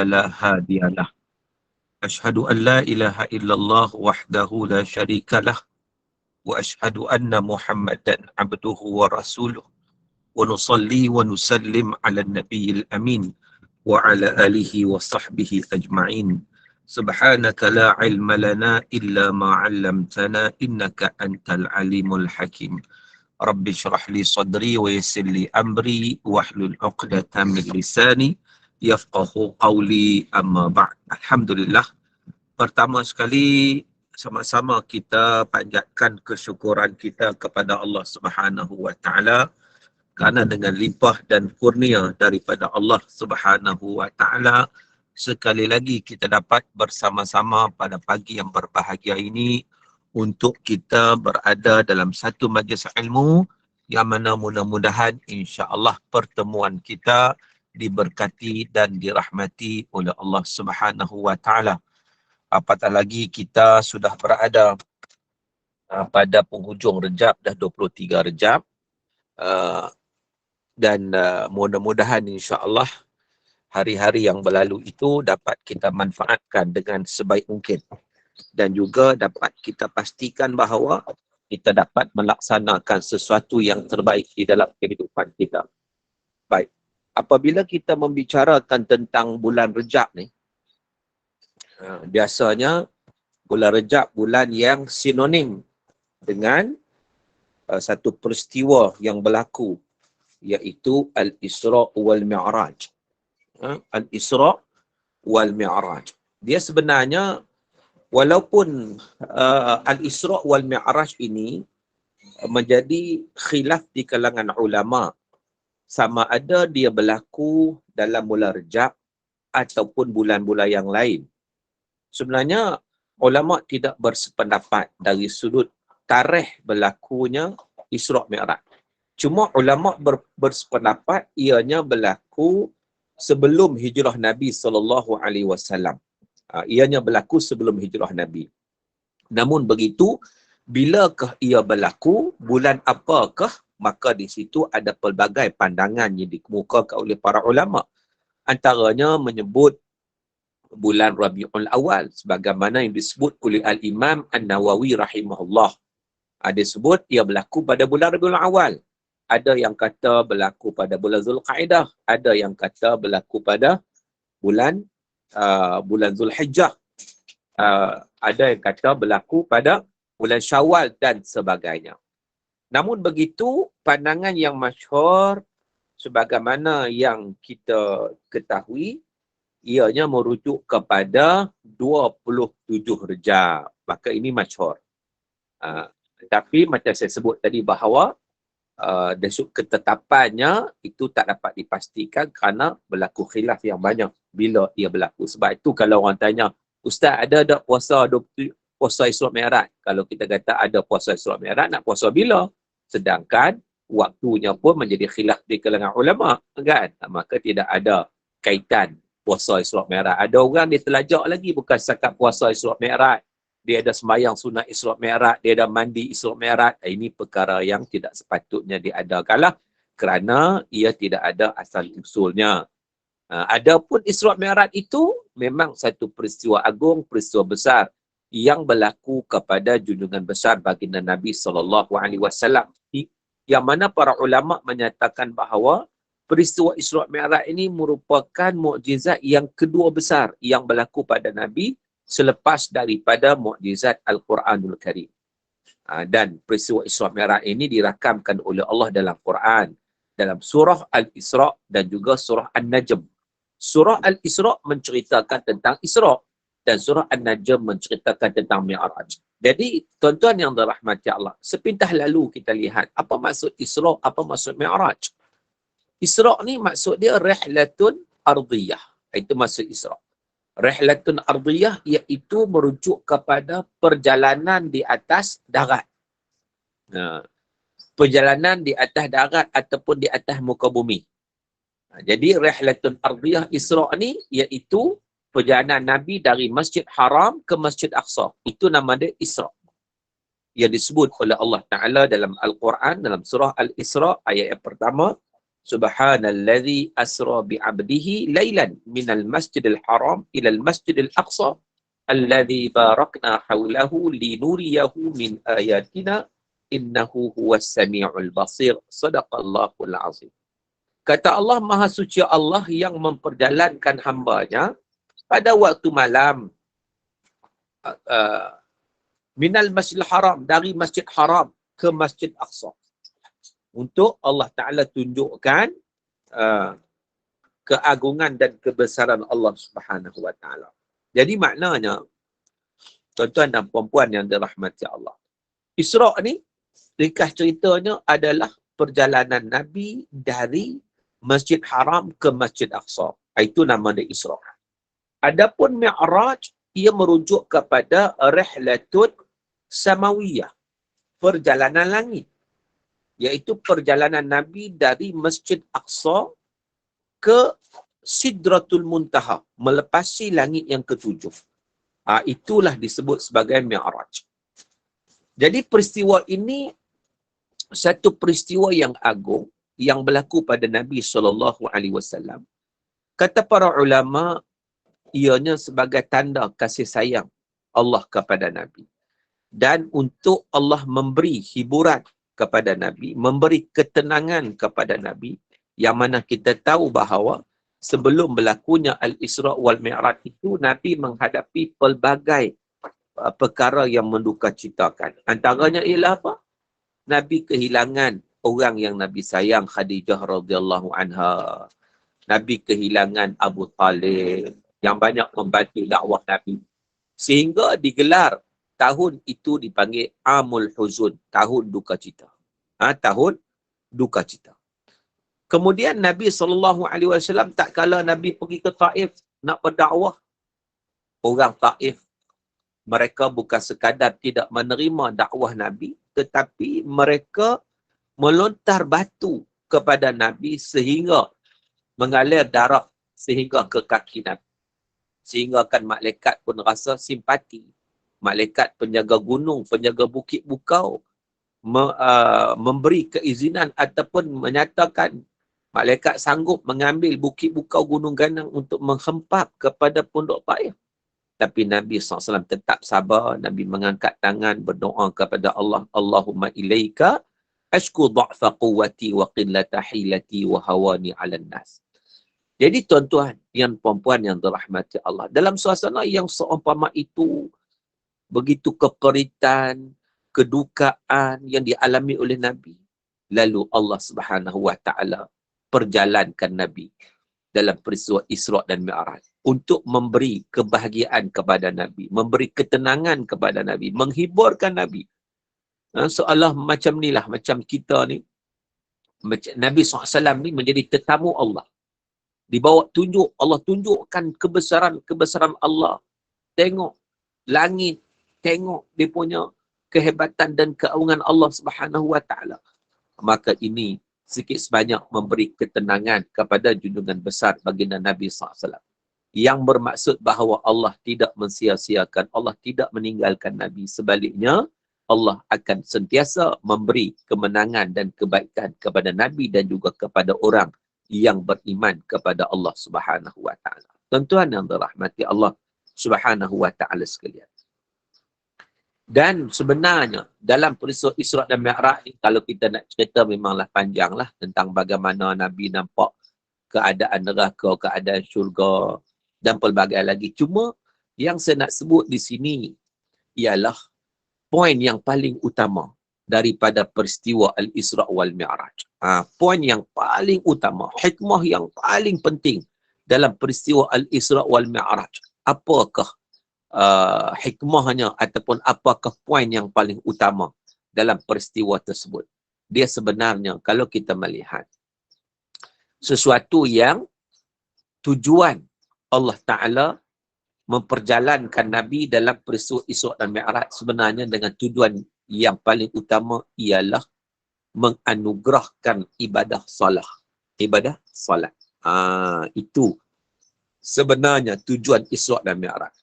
لا هادي له أشهد أن لا إله إلا الله وحده لا شريك له وأشهد أن محمدا عبده ورسوله ونصلي ونسلم على النبي الأمين وعلى آله وصحبه أجمعين سبحانك لا علم لنا إلا ما علمتنا إنك أنت العليم الحكيم رب اشرح لي صدري ويسر لي أمري واحلل عقدة من لساني yafqahu qawli amma ba'd. Alhamdulillah. Pertama sekali sama-sama kita panjatkan kesyukuran kita kepada Allah Subhanahu wa taala kerana dengan limpah dan kurnia daripada Allah Subhanahu wa taala sekali lagi kita dapat bersama-sama pada pagi yang berbahagia ini untuk kita berada dalam satu majlis ilmu yang mana mudah-mudahan insya-Allah pertemuan kita diberkati dan dirahmati oleh Allah Subhanahu wa taala. Apatah lagi kita sudah berada pada penghujung Rejab, dah 23 Rejab. Dan mudah-mudahan insya-Allah hari-hari yang berlalu itu dapat kita manfaatkan dengan sebaik mungkin dan juga dapat kita pastikan bahawa kita dapat melaksanakan sesuatu yang terbaik di dalam kehidupan kita. Baik. Apabila kita membicarakan tentang bulan Rejab ni, biasanya bulan Rejab bulan yang sinonim dengan satu peristiwa yang berlaku, iaitu Al-Isra' wal Mi'raj. Al-Isra' wal Mi'raj. Dia sebenarnya, walaupun Al-Isra' wal Mi'raj ini menjadi khilaf di kalangan ulama' sama ada dia berlaku dalam bulan Rejab ataupun bulan-bulan yang lain. Sebenarnya ulama tidak bersependapat dari sudut tarikh berlakunya Isra' Mi'raj. Cuma ulama bersependapat ianya berlaku sebelum hijrah Nabi SAW. Ianya berlaku sebelum hijrah Nabi. Namun begitu, bilakah ia berlaku, bulan apakah, maka di situ ada pelbagai pandangan yang dikemukakan oleh para ulama. Antaranya menyebut bulan Rabiul Awal sebagaimana yang disebut oleh Al-Imam An-Nawawi rahimahullah. Ada sebut ia berlaku pada bulan Rabiul Awal. Ada yang kata berlaku pada bulan Zulqa'dah, ada yang kata berlaku pada bulan Zulhijjah. Ada yang kata berlaku pada bulan Syawal dan sebagainya. Namun begitu, pandangan yang masyhur sebagaimana yang kita ketahui, ianya merujuk kepada 27 Rejab. Maka ini masyhur. Tapi macam saya sebut tadi bahawa dari ketetapannya itu tak dapat dipastikan kerana berlaku khilaf yang banyak bila ia berlaku. Sebab itu kalau orang tanya, Ustaz ada tak puasa Isra' Mi'raj? Kalau kita kata ada puasa Isra' Mi'raj, nak puasa bila? Sedangkan waktunya pun menjadi khilaf di kalangan ulama, kan? Maka tidak ada kaitan puasa Isra' Mi'raj. Ada orang dia terlajak lagi bukan setakat puasa Isra' Mi'raj. Dia ada sembahyang sunat Isra' Mi'raj, dia ada mandi Isra' Mi'raj. Ini perkara yang tidak sepatutnya diadakanlah kerana ia tidak ada asal usulnya. Adapun Isra' Mi'raj itu memang satu peristiwa agung, peristiwa besar yang berlaku kepada junjungan besar baginda Nabi SAW. Yang mana para ulama menyatakan bahawa peristiwa Isra' Mi'raj ini merupakan mukjizat yang kedua besar yang berlaku pada Nabi selepas daripada mukjizat Al-Quranul Karim. Dan peristiwa Isra' Mi'raj ini dirakamkan oleh Allah dalam Quran, dalam surah Al-Isra' dan juga surah An-Najm. Surah Al-Isra' menceritakan tentang Isra' dan surah An-Najm menceritakan tentang Mi'raj. Jadi, tuan-tuan yang dirahmati Allah, sepintas lalu kita lihat apa maksud Isra', apa maksud Mi'raj. Isra' ni maksud dia rihlatun ardiyah. Itu maksud Isra'. Rihlatun ardiyah iaitu merujuk kepada perjalanan di atas darat. Perjalanan di atas darat ataupun di atas muka bumi. Jadi rihlatun ardiyah Isra' ni iaitu perjalanan Nabi dari Masjid Haram ke Masjid Aqsa. Itu nama dia Isra'. Yang disebut oleh Allah Ta'ala dalam Al-Quran, dalam surah Al-Isra' ayat yang pertama. Subhanalladzi asra bi'abdihi lailan minal masjidil haram ilal masjidil aqsa alladzi barakna haulahu linuriyahu min ayatina innahu huwas sami'ul basir. Sadaqallahul azim. Kata Allah, Maha Suci Allah yang memperjalankan hambanya pada waktu malam minal masjidil haram, dari masjid haram ke masjid aqsa. Untuk Allah Ta'ala tunjukkan keagungan dan kebesaran Allah Subhanahu Wa Ta'ala. Jadi maknanya, tuan-tuan dan puan-puan yang dirahmati Allah, Isra' ni, ringkas ceritanya adalah perjalanan Nabi dari Masjid Haram ke Masjid Aqsa. Itu nama dia Isra'. Adapun Mi'raj, ia merujuk kepada Rihlatul Samawiyah, perjalanan langit. Iaitu perjalanan Nabi dari Masjid Aqsa ke Sidratul Muntaha, melepasi langit yang ketujuh. Itulah disebut sebagai Mi'raj. Jadi peristiwa ini satu peristiwa yang agung yang berlaku pada Nabi SAW. Kata para ulama, ianya sebagai tanda kasih sayang Allah kepada Nabi. Dan untuk Allah memberi hiburan kepada Nabi, memberi ketenangan kepada Nabi, yang mana kita tahu bahawa sebelum berlakunya Al-Isra' wal Mi'raj itu, Nabi menghadapi pelbagai perkara yang mendukacitakan. Antaranya ialah apa? Nabi kehilangan orang yang Nabi sayang, Khadijah radhiyallahu anha. Nabi kehilangan Abu Talib yang banyak membantu dakwah Nabi. Sehingga digelar tahun itu dipanggil Amul Huzun, tahun duka cita. Tahun duka cita. Kemudian Nabi SAW, tak kala Nabi pergi ke Taif nak berdakwah, orang Taif, mereka bukan sekadar tidak menerima dakwah Nabi, tetapi mereka melontar batu kepada Nabi sehingga mengalir darah sehingga ke kaki Nabi. Sehingga kan malaikat pun rasa simpati. Malaikat penjaga gunung, penjaga bukit bukau memberi keizinan ataupun menyatakan malaikat sanggup mengambil bukit bukau gunung ganang untuk menghempap kepada pondok Taif. Tapi Nabi SAW tetap sabar. Nabi mengangkat tangan berdoa kepada Allah. Allahumma ilaika ashku dha'fa quwwati wa qillata hilati wa hawani 'alan nas. Jadi tuan-tuan yang puan-puan yang dirahmati Allah, dalam suasana yang seumpama itu, begitu keperitan, kedukaan yang dialami oleh Nabi, lalu Allah Subhanahu Wa Ta'ala perjalankan Nabi dalam peristiwa Isra' dan Mi'raj untuk memberi kebahagiaan kepada Nabi, memberi ketenangan kepada Nabi, menghiburkan Nabi. Seolah macam ni lah, macam kita ni, Nabi SAW ni menjadi tetamu Allah. Dibawa tunjuk, Allah tunjukkan kebesaran Allah. Tengok langit, tengok dia punya kehebatan dan keagungan Allah Subhanahu Wa Ta'ala. Maka ini sikit sebanyak memberi ketenangan kepada junjungan besar baginda Nabi SAW. Yang bermaksud bahawa Allah tidak mensia-siakan, Allah tidak meninggalkan Nabi. Sebaliknya, Allah akan sentiasa memberi kemenangan dan kebaikan kepada Nabi dan juga kepada orang yang beriman kepada Allah Subhanahu Wa Ta'ala. Tuan-tuan yang dirahmati Allah Subhanahu Wa Ta'ala sekalian. Dan sebenarnya dalam peristiwa Isra' dan Mi'raj ni, kalau kita nak cerita memanglah panjanglah tentang bagaimana Nabi nampak keadaan neraka, keadaan syurga dan pelbagai lagi. Cuma yang saya nak sebut di sini ialah poin yang paling utama daripada peristiwa Al-Isra' wal Mi'raj. Poin yang paling utama, hikmah yang paling penting dalam peristiwa Al-Isra' wal Mi'raj. Apakah hikmahnya ataupun apakah poin yang paling utama dalam peristiwa tersebut? Dia sebenarnya kalau kita melihat sesuatu yang tujuan Allah Ta'ala memperjalankan Nabi dalam peristiwa Isra' dan Mi'raj sebenarnya dengan tujuan yang paling utama ialah menganugerahkan ibadah salah. Ibadah salat. Itu sebenarnya tujuan Isra' dan Mi'raj.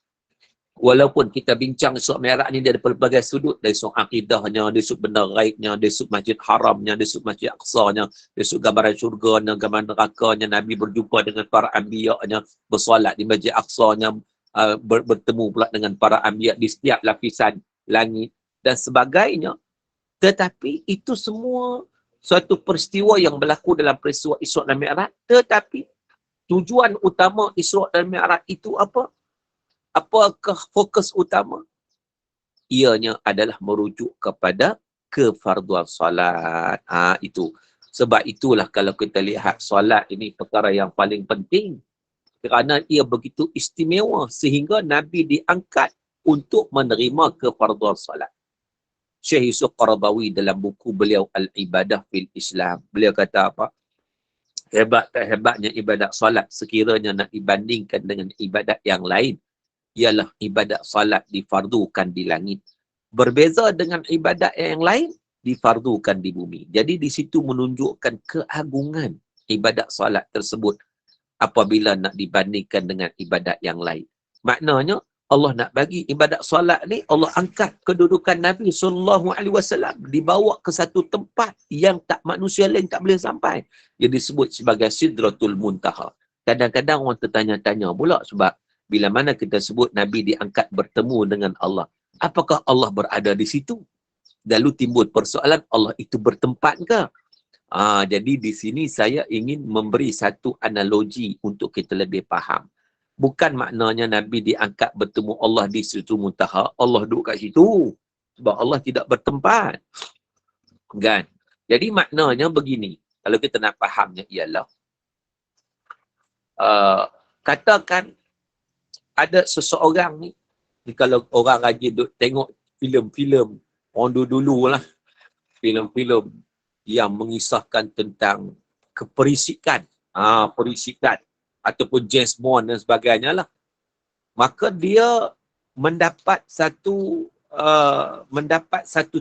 Walaupun kita bincang Isra Mi'raj ni dari pelbagai sudut, dari sudut akidahnya, dari sudut benda gaibnya, dari sudut Masjid Haramnya, dari sudut Masjid Aqsanya, dari sudut gambaran syurganya, gambaran nerakanya, Nabi berjumpa dengan para anbiya-nya, bersolat di Masjid Aqsanya, bertemu pula dengan para anbiya di setiap lapisan langit dan sebagainya. Tetapi itu semua suatu peristiwa yang berlaku dalam peristiwa Isra dan Mi'raj. Tetapi tujuan utama Isra dan Mi'raj itu apa? Apakah fokus utama? Ianya adalah merujuk kepada kefarduan solat. Itu. Sebab itulah kalau kita lihat solat ini perkara yang paling penting. Kerana ia begitu istimewa sehingga Nabi diangkat untuk menerima kefarduan solat. Syekh Yusuf Qaradawi dalam buku beliau Al-Ibadah fil Islam. Beliau kata apa? Hebat tak hebatnya ibadat solat sekiranya nak dibandingkan dengan ibadat yang lain. Ialah ibadat salat difardukan di langit. Berbeza dengan ibadat yang lain, difardukan di bumi. Jadi di situ menunjukkan keagungan ibadat salat tersebut apabila nak dibandingkan dengan ibadat yang lain. Maknanya, Allah nak bagi ibadat salat ni, Allah angkat kedudukan Nabi SAW, dibawa ke satu tempat yang tak manusia lain tak boleh sampai. Dia disebut sebagai Sidratul Muntaha. Kadang-kadang orang tertanya-tanya pula sebab bila mana kita sebut Nabi diangkat bertemu dengan Allah, apakah Allah berada di situ? Lalu timbul persoalan, Allah itu bertempat ke? Jadi di sini saya ingin memberi satu analogi untuk kita lebih faham. Bukan maknanya Nabi diangkat bertemu Allah di Sidratul Muntaha, Allah duduk kat situ. Sebab Allah tidak bertempat. Kan? Jadi maknanya begini, kalau kita nak fahamnya ialah, katakan ada seseorang ni kalau orang rajin duk tengok filem-filem orang dulu-dulu lah, filem-filem yang mengisahkan tentang keperisikan, perisikan ataupun James Bond dan sebagainya lah, maka dia mendapat satu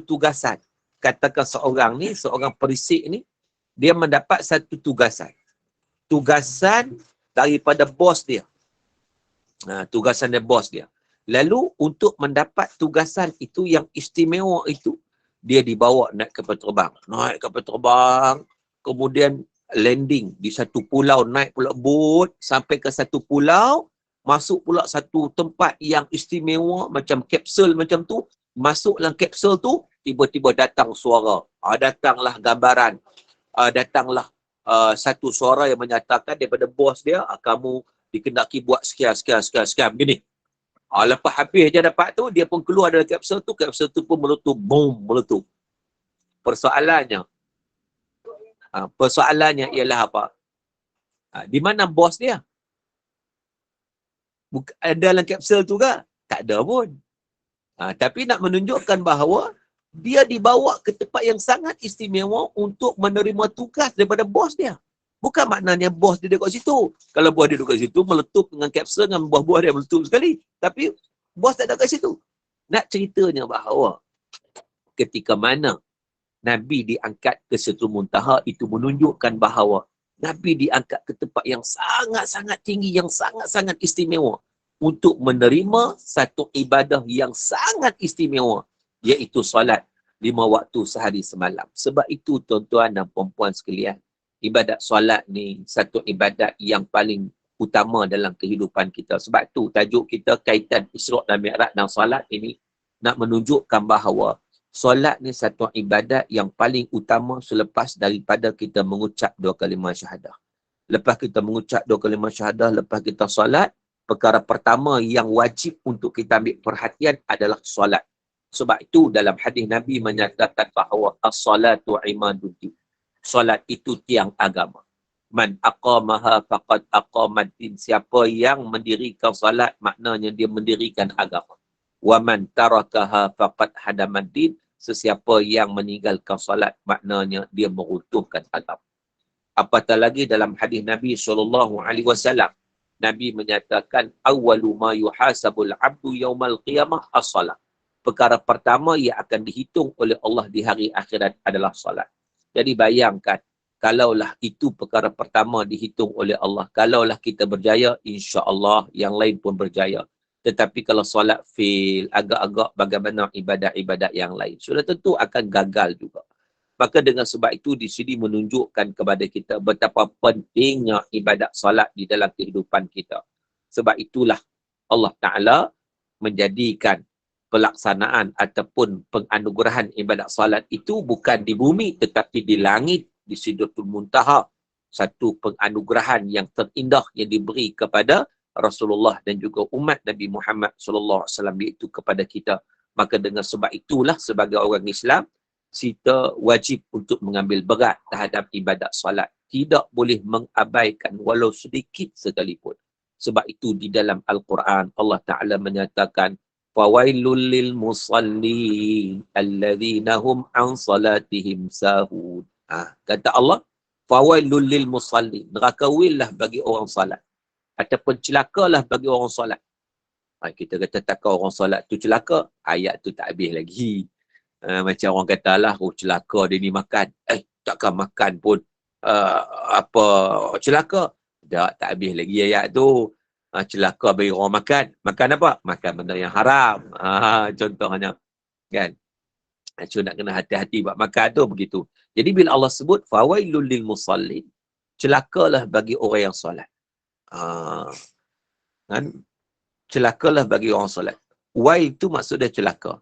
tugasan. Katakan seorang perisik ni, dia mendapat satu tugasan daripada bos dia. Tugasan dia bos dia. Lalu untuk mendapat tugasan itu yang istimewa itu, dia dibawa naik kapal terbang, kemudian landing di satu pulau, naik pula bot sampai ke satu pulau, masuk pula satu tempat yang istimewa macam kapsul macam tu, masuk dalam kapsul tu, tiba-tiba datang suara, datanglah gambaran, datanglah satu suara yang menyatakan daripada bos dia, kamu dikendaki buat sekian begini. Lepas habis dia dapat tu, dia pun keluar dari kapsul tu pun meletup, boom, meletup. Persoalannya ialah apa? Di mana bos dia? Ada dalam kapsul tu ke? Tak ada pun. Tapi nak menunjukkan bahawa dia dibawa ke tempat yang sangat istimewa untuk menerima tugas daripada bos dia. Bukan maknanya bos dia duduk kat situ. Kalau bos dia duduk kat situ, meletup dengan kapsul dengan buah-buah dia meletup sekali. Tapi bos tak ada kat situ. Nak ceritanya bahawa ketika mana Nabi diangkat ke Sidratul Muntaha, itu menunjukkan bahawa Nabi diangkat ke tempat yang sangat-sangat tinggi, yang sangat-sangat istimewa untuk menerima satu ibadah yang sangat istimewa, iaitu solat 5 waktu sehari semalam. Sebab itu tuan-tuan dan puan-puan sekalian, ibadat solat ni satu ibadat yang paling utama dalam kehidupan kita. Sebab tu tajuk kita kaitan Isra dan Mi'raj dan solat ini nak menunjukkan bahawa solat ni satu ibadat yang paling utama selepas daripada kita mengucap 2 kalimah syahadah. Lepas kita mengucap 2 kalimah syahadah, lepas kita solat, perkara pertama yang wajib untuk kita ambil perhatian adalah solat. Sebab itu dalam hadis Nabi menyatakan bahawa as-salatu imaduddin. Solat itu tiang agama. Man aqamaha faqad aqamaddin. Siapa yang mendirikan solat, maknanya dia mendirikan agama. Wa man tarakaha faqad hadamaddin. Sesiapa yang meninggalkan solat, maknanya dia meruntuhkan agama. Apatah lagi dalam hadis Nabi SAW, Nabi menyatakan awwalu ma yuhasabul abdu yaumal qiyamah as-salat. Perkara pertama yang akan dihitung oleh Allah di hari akhirat adalah solat. Jadi bayangkan, kalaulah itu perkara pertama dihitung oleh Allah, kalaulah kita berjaya, insya-Allah yang lain pun berjaya. Tetapi kalau solat fail, agak-agak bagaimana ibadat-ibadat yang lain, sudah tentu akan gagal juga. Maka dengan sebab itu di sini menunjukkan kepada kita betapa pentingnya ibadat solat di dalam kehidupan kita. Sebab itulah Allah Ta'ala menjadikan pelaksanaan ataupun penganugerahan ibadat solat itu bukan di bumi tetapi di langit, di Sidratul Muntaha. Satu penganugerahan yang terindah yang diberi kepada Rasulullah dan juga umat Nabi Muhammad SAW, iaitu kepada kita. Maka dengan sebab itulah sebagai orang Islam, kita wajib untuk mengambil berat terhadap ibadat salat. Tidak boleh mengabaikan walau sedikit sekalipun. Sebab itu di dalam Al-Quran Allah Ta'ala menyatakan fawailul lil musallin alladhina hum an salatihim sahun. Kata Allah, fawailul lil musallin, neraka wil lah bagi orang salat. Ataupun celakalah bagi orang solat. Kita kata takkan orang solat tu celaka, ayat tu tak habis lagi. Macam orang katalah, oh celaka dia ni makan. Takkan makan pun apa celaka. Tak habis lagi ayat tu. Celaka bagi orang makan. Makan apa? Makan benda yang haram. Contohnya. Kan? So nak kena hati-hati buat makan tu begitu. Jadi bila Allah sebut, fawailul lil musallin, celakalah bagi orang yang solat. Kan? Celakalah bagi orang solat. Wail itu maksudnya celaka.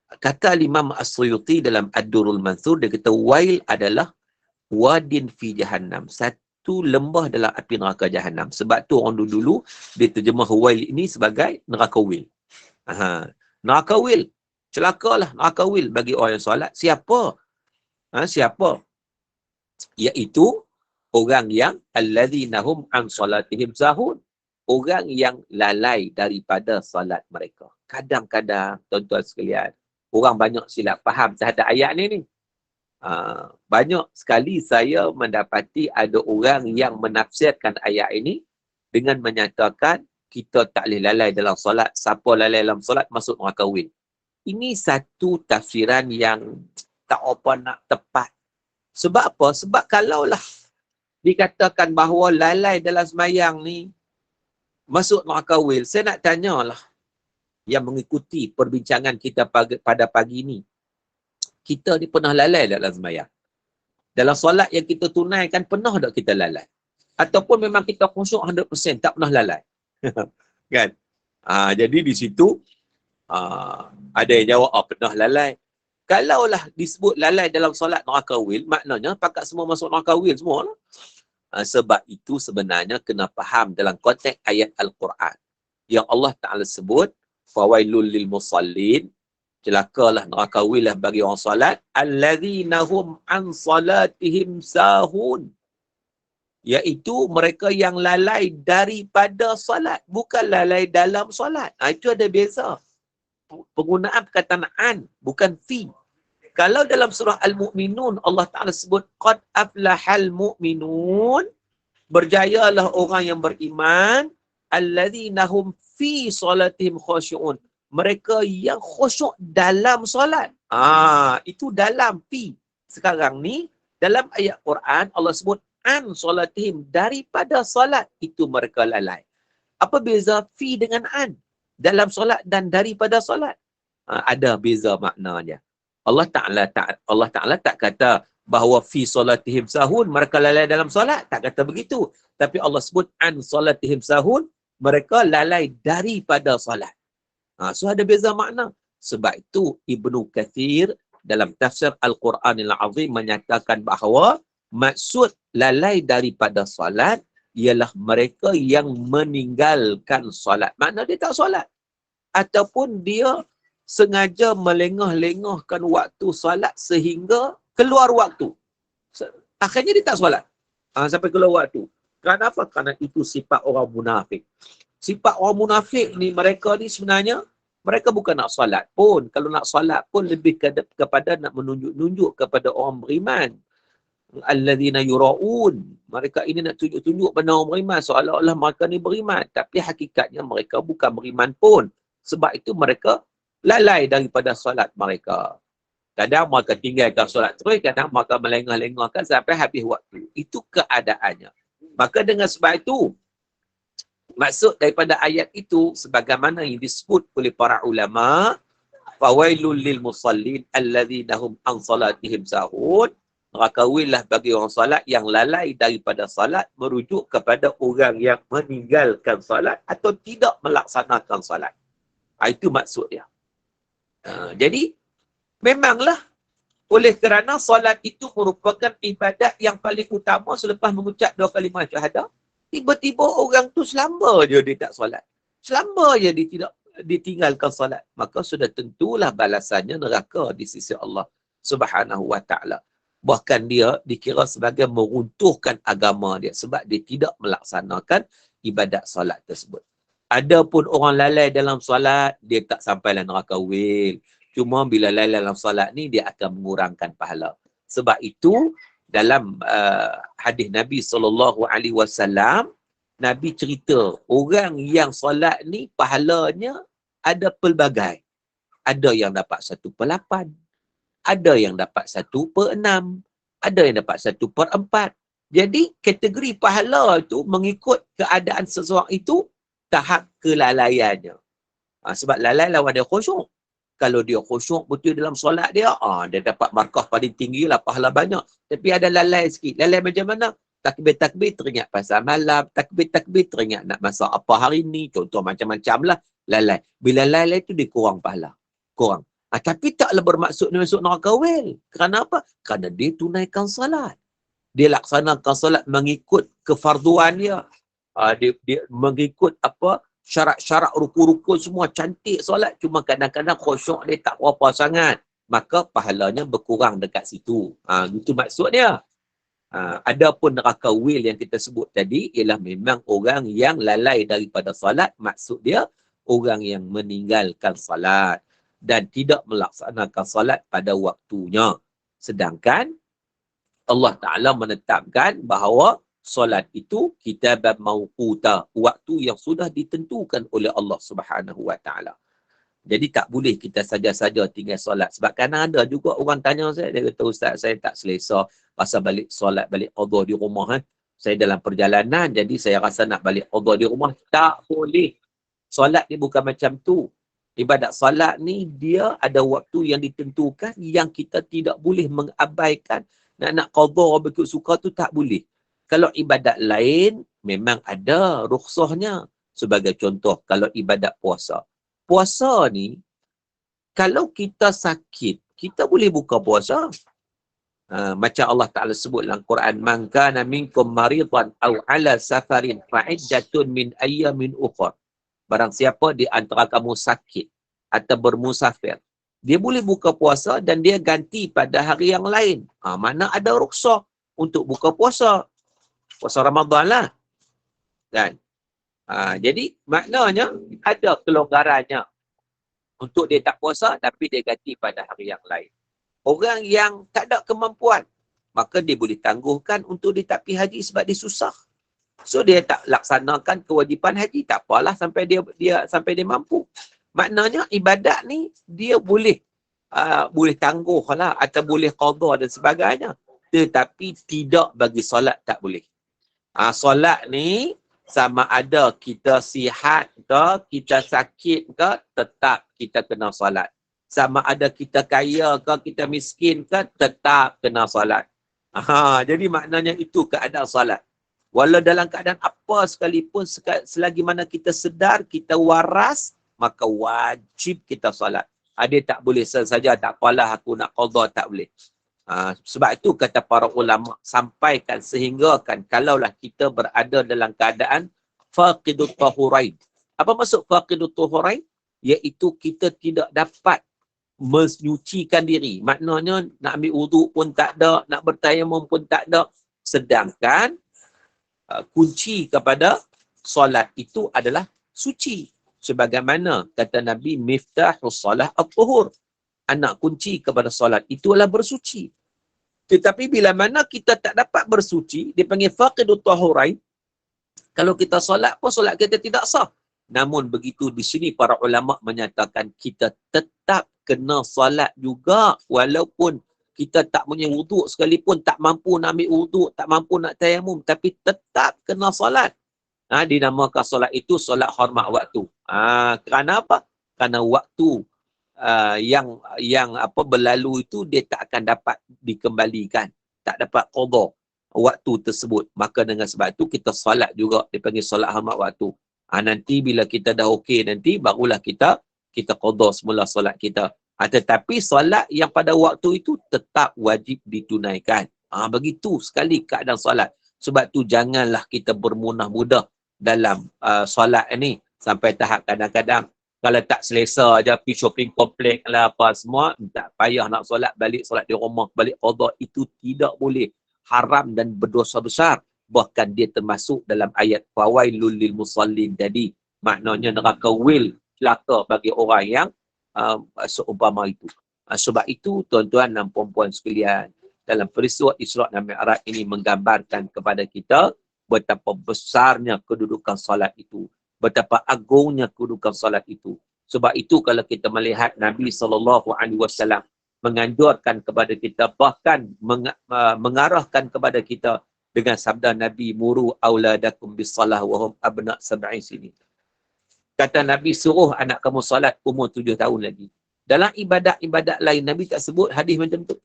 Kata Imam As-Suyuti dalam Ad-Durrul Mansur, dia kata wail adalah wadin fi jahannam, satu lembah dalam api neraka jahannam. Sebab tu orang dulu dia terjemah wail ini sebagai neraka wil. Neraka wil, celakalah neraka wil bagi orang yang solat. Siapa? Siapa? Iaitu orang yang alladzina hum an salatihim sahun, orang yang lalai daripada salat mereka. Kadang-kadang tuan-tuan sekalian, orang banyak silap faham terhadap ayat ni. Banyak sekali saya mendapati ada orang yang menafsirkan ayat ini dengan menyatakan kita tak boleh lalai dalam solat, siapa lalai dalam solat masuk neraka wil. Ini satu tafsiran yang tak apa nak tepat. Sebab apa? Sebab kalaulah dikatakan bahawa lalai dalam semayang ni masuk neraka wil, saya nak tanyalah yang mengikuti perbincangan kita pada pagi ni, kita ni pernah lalai dalam semayang? Dalam solat yang kita tunaikan, pernah tak kita lalai? Ataupun memang kita khusyuk 100%, tak pernah lalai? Kan? Jadi di situ ada yang jawab, pernah lalai. Kalaulah disebut lalai dalam solat neraka wil, maknanya pakat semua masuk neraka wil semua lah. Sebab itu sebenarnya kena faham dalam konteks ayat Al-Quran yang Allah Ta'ala sebut fawailul lil musallin, celakalah neraka wil lah bagi orang salat, alladzina hum an salatihim sahun, iaitu mereka yang lalai daripada salat, bukan lalai dalam salat. Itu ada beza. Penggunaan perkataan an, bukan fi. Kalau dalam surah Al-Mu'minun Allah Ta'ala sebut qad aflahal mu'minun, berjayalah orang yang beriman, alladzina hum fi salatihim khushu'un, mereka yang khusyuk dalam solat. Itu dalam fi. Sekarang ni dalam ayat Quran Allah sebut an salatihim, daripada solat, itu mereka lalai. Apa beza fi dengan an? Dalam solat dan daripada solat. Ada beza maknanya. Allah Ta'ala tak kata bahawa fi solatihim sahun, mereka lalai dalam solat. Tak kata begitu. Tapi Allah sebut an solatihim sahun, mereka lalai daripada solat. So ada beza makna. Sebab itu Ibnu Kathir dalam tafsir Al-Quranil Azim menyatakan bahawa maksud lalai daripada solat ialah mereka yang meninggalkan solat. Makna dia tak solat. Ataupun dia sengaja melengah-lengahkan waktu solat sehingga keluar waktu. Akhirnya dia tak solat. Sampai keluar waktu. Kenapa? Kerana itu sifat orang munafik. Sifat orang munafik ni, mereka ni sebenarnya, mereka bukan nak solat pun. Kalau nak solat pun lebih kepada nak menunjuk-nunjuk kepada orang beriman. Alladzina yura'un, mereka ini nak tunjuk-tunjuk pada orang beriman seolah-olah mereka ni beriman, tapi hakikatnya mereka bukan beriman pun. Sebab itu mereka lalai daripada solat mereka. Kadang mereka tinggalkan solat terus, kadang mereka melengah-lengahkan sampai habis waktu. Itu keadaannya. Maka dengan sebab itu Maksud daripada ayat itu sebagaimana yang disebut oleh para ulama, fawailul lil musallin alladzina hum an salatihim sahun. Neraka bagi orang salat yang lalai daripada salat, merujuk kepada orang yang meninggalkan salat atau tidak melaksanakan salat. Itu maksud dia. Jadi memanglah oleh kerana salat itu merupakan ibadat yang paling utama selepas mengucap 2 kalimah syahadah, tiba-tiba orang tu selamba je dia tak solat. Selamba je dia tidak ditinggalkan solat. Maka sudah tentulah balasannya neraka di sisi Allah Subhanahu wa ta'ala. Bahkan dia dikira sebagai meruntuhkan agama dia sebab dia tidak melaksanakan ibadat solat tersebut. Adapun orang lalai dalam solat, dia tak sampailah neraka wil. Cuma bila lalai dalam solat ni, dia akan mengurangkan pahala. Sebab itu, dalam hadis Nabi SAW, Nabi cerita orang yang solat ni pahalanya ada pelbagai. Ada yang dapat 1/8, ada yang dapat 1/6, ada yang dapat 1/4. Jadi kategori pahala itu mengikut keadaan seseorang itu tahap kelalaiannya. Sebab lalai lawan dia khusyuk. Kalau dia khusyuk betul dalam solat dia, dia dapat markah paling tinggi lah, pahala banyak. Tapi ada lalai sikit. Lalai macam mana? Takbir-takbir teringat pasal malam. Takbir-takbir teringat nak masak apa hari ni. Contoh macam-macam lah. Lalai. Bila lalai tu dia kurang pahala. Kurang. Tapi taklah bermaksud dia masuk neraka wil. Kerana apa? Kerana dia tunaikan salat. Dia laksanakan salat mengikut kefarduan dia. Dia mengikut apa? Syarat-syarat rukun-rukun semua cantik solat, cuma kadang-kadang khusyuk dia tak berapa sangat, maka pahalanya berkurang dekat situ. Itu maksudnya. Adapun neraka wil yang kita sebut tadi ialah memang orang yang lalai daripada solat, maksud dia orang yang meninggalkan solat dan tidak melaksanakan solat pada waktunya. Sedangkan Allah Ta'ala menetapkan bahawa solat itu kitaban mawquta, waktu yang sudah ditentukan oleh Allah Subhanahu wa taala. Jadi tak boleh kita saja-saja tinggal solat. Sebab kadang ada juga orang tanya saya, dia kata, "Ustaz, saya tak selesa pasal balik solat, balik qada di rumah. Saya dalam perjalanan, jadi saya rasa nak balik qada di rumah." Tak boleh. Solat ni bukan macam tu. Ibadat solat ni dia ada waktu yang ditentukan yang kita tidak boleh mengabaikan. Nak qada berikut suka tu tak boleh. Kalau ibadat lain, memang ada rukhsahnya. Sebagai contoh, kalau ibadat puasa. Puasa ni, kalau kita sakit, kita boleh buka puasa. Macam Allah Ta'ala sebut dalam Quran, "Man kana minkum maridan aw ala safarin fa'iddatun min ayyamin ukhra." Barang siapa di antara kamu sakit atau bermusafir, dia boleh buka puasa dan dia ganti pada hari yang lain. Mana ada rukhsah untuk buka puasa. Puasa Ramadan lah. Kan? Jadi maknanya ada kelonggarannya untuk dia tak puasa tapi dia ganti pada hari yang lain. Orang yang tak ada kemampuan, maka dia boleh tangguhkan untuk dia tak pergi haji sebab dia susah. So dia tak laksanakan kewajipan haji, tak apalah sampai dia mampu. Maknanya ibadat ni dia boleh tangguh lah atau boleh qada dan sebagainya. Tetapi tidak bagi solat tak boleh. Solat ni sama ada kita sihat ke, kita sakit ke, tetap kita kena solat. Sama ada kita kaya ke, kita miskin ke, tetap kena solat. Jadi maknanya itu keadaan solat. Walau dalam keadaan apa sekalipun, selagi mana kita sedar, kita waras, maka wajib kita solat. Dia tak boleh saja, tak apalah aku nak qada, tak boleh. Sebab itu kata para ulama, sampaikan sehingga kan kalaulah kita berada dalam keadaan faqidut tahurain. Apa maksud faqidut tahurain? Iaitu kita tidak dapat menyucikan diri. Maknanya nak ambil wuduk pun tak ada, nak bertayamum pun tak ada. Sedangkan kunci kepada solat itu adalah suci. Sebagaimana kata Nabi, miftahus solah at-tuhur. Anak kunci kepada solat itu adalah bersuci. Tetapi bila mana kita tak dapat bersuci, dipanggil faqidut tahurain. Kalau kita solat pun solat kita tidak sah. Namun begitu di sini para ulama menyatakan kita tetap kena solat juga walaupun kita tak punya wuduk sekalipun, tak mampu nak ambil wuduk, tak mampu nak tayamum, tapi tetap kena solat. Dinamakan solat itu solat hormat waktu. Kerana apa? Kerana waktu yang berlalu itu dia tak akan dapat dikembalikan, tak dapat qada waktu tersebut. Maka dengan sebab itu kita solat juga, dipanggil solat hormat waktu. Nanti bila kita dah okey nanti barulah kita qada semula solat kita. Tetapi solat yang pada waktu itu tetap wajib ditunaikan. Begitu sekali keadaan solat. Sebab tu janganlah kita bermunah-mudah dalam solat ni sampai tahap kadang-kadang kalau tak selesa aja pergi shopping komplek lah apa semua, tak payah nak solat, balik solat di rumah, balik qada. Itu tidak boleh, haram dan berdosa besar. Bahkan dia termasuk dalam ayat fawailul lil musallin. Jadi maknanya neraka wil, celaka bagi orang yang seumpama itu. Sebab itu tuan-tuan dan puan-puan sekalian, dalam peristiwa Isra' dan Mi'raj ini menggambarkan kepada kita betapa besarnya kedudukan solat itu, betapa agungnya kedudukan solat itu. Sebab itu kalau kita melihat Nabi SAW menganjurkan kepada kita, bahkan mengarahkan kepada kita dengan sabda Nabi, muru auladakum bisalah wa hum abna' sab'in sinin. Kata Nabi, suruh anak kamu solat umur 7 tahun lagi. Dalam ibadat-ibadat lain Nabi tak sebut hadis macam tu.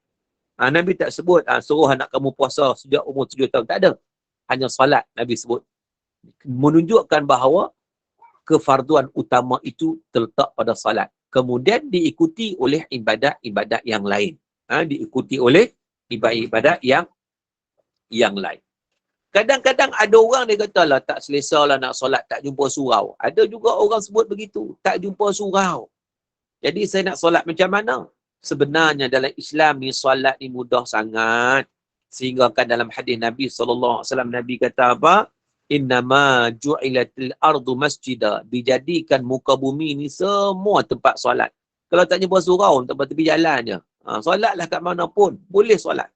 Nabi tak sebut suruh anak kamu puasa sejak umur 7 tahun. Tak ada. Hanya solat Nabi sebut. Menunjukkan bahawa kefarduan utama itu terletak pada solat. Kemudian diikuti oleh ibadat-ibadat yang lain. Diikuti oleh ibadat-ibadat yang lain. Kadang-kadang ada orang dia kata lah tak selesa lah nak solat, tak jumpa surau. Ada juga orang sebut begitu, tak jumpa surau. Jadi saya nak solat macam mana? Sebenarnya dalam Islam ni solat ni mudah sangat. Sehingga kan dalam hadis Nabi SAW, Nabi kata apa? Innama ju'ilatil ardu masjidah. Dijadikan muka bumi ni semua tempat solat. Kalau tak jumpa surau, tempat tepi jalan je. Solatlah kat mana pun, boleh solat.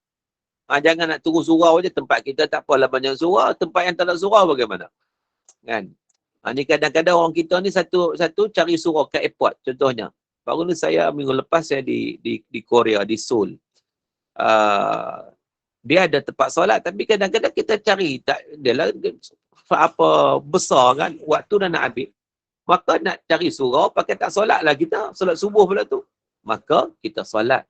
Jangan nak turun surau je, tempat kita tak apalah banyak surau, tempat yang tak ada surau bagaimana? Kan? Ni kadang-kadang orang kita ni satu cari surau kat airport contohnya. Baru ni saya minggu lepas saya di Korea, di Seoul. Dia ada tempat solat tapi kadang-kadang kita cari tak adalah apa besar kan, waktu dah nak habis. Maka nak cari surau pakai tak solatlah kita, solat subuh pula tu. Maka kita solat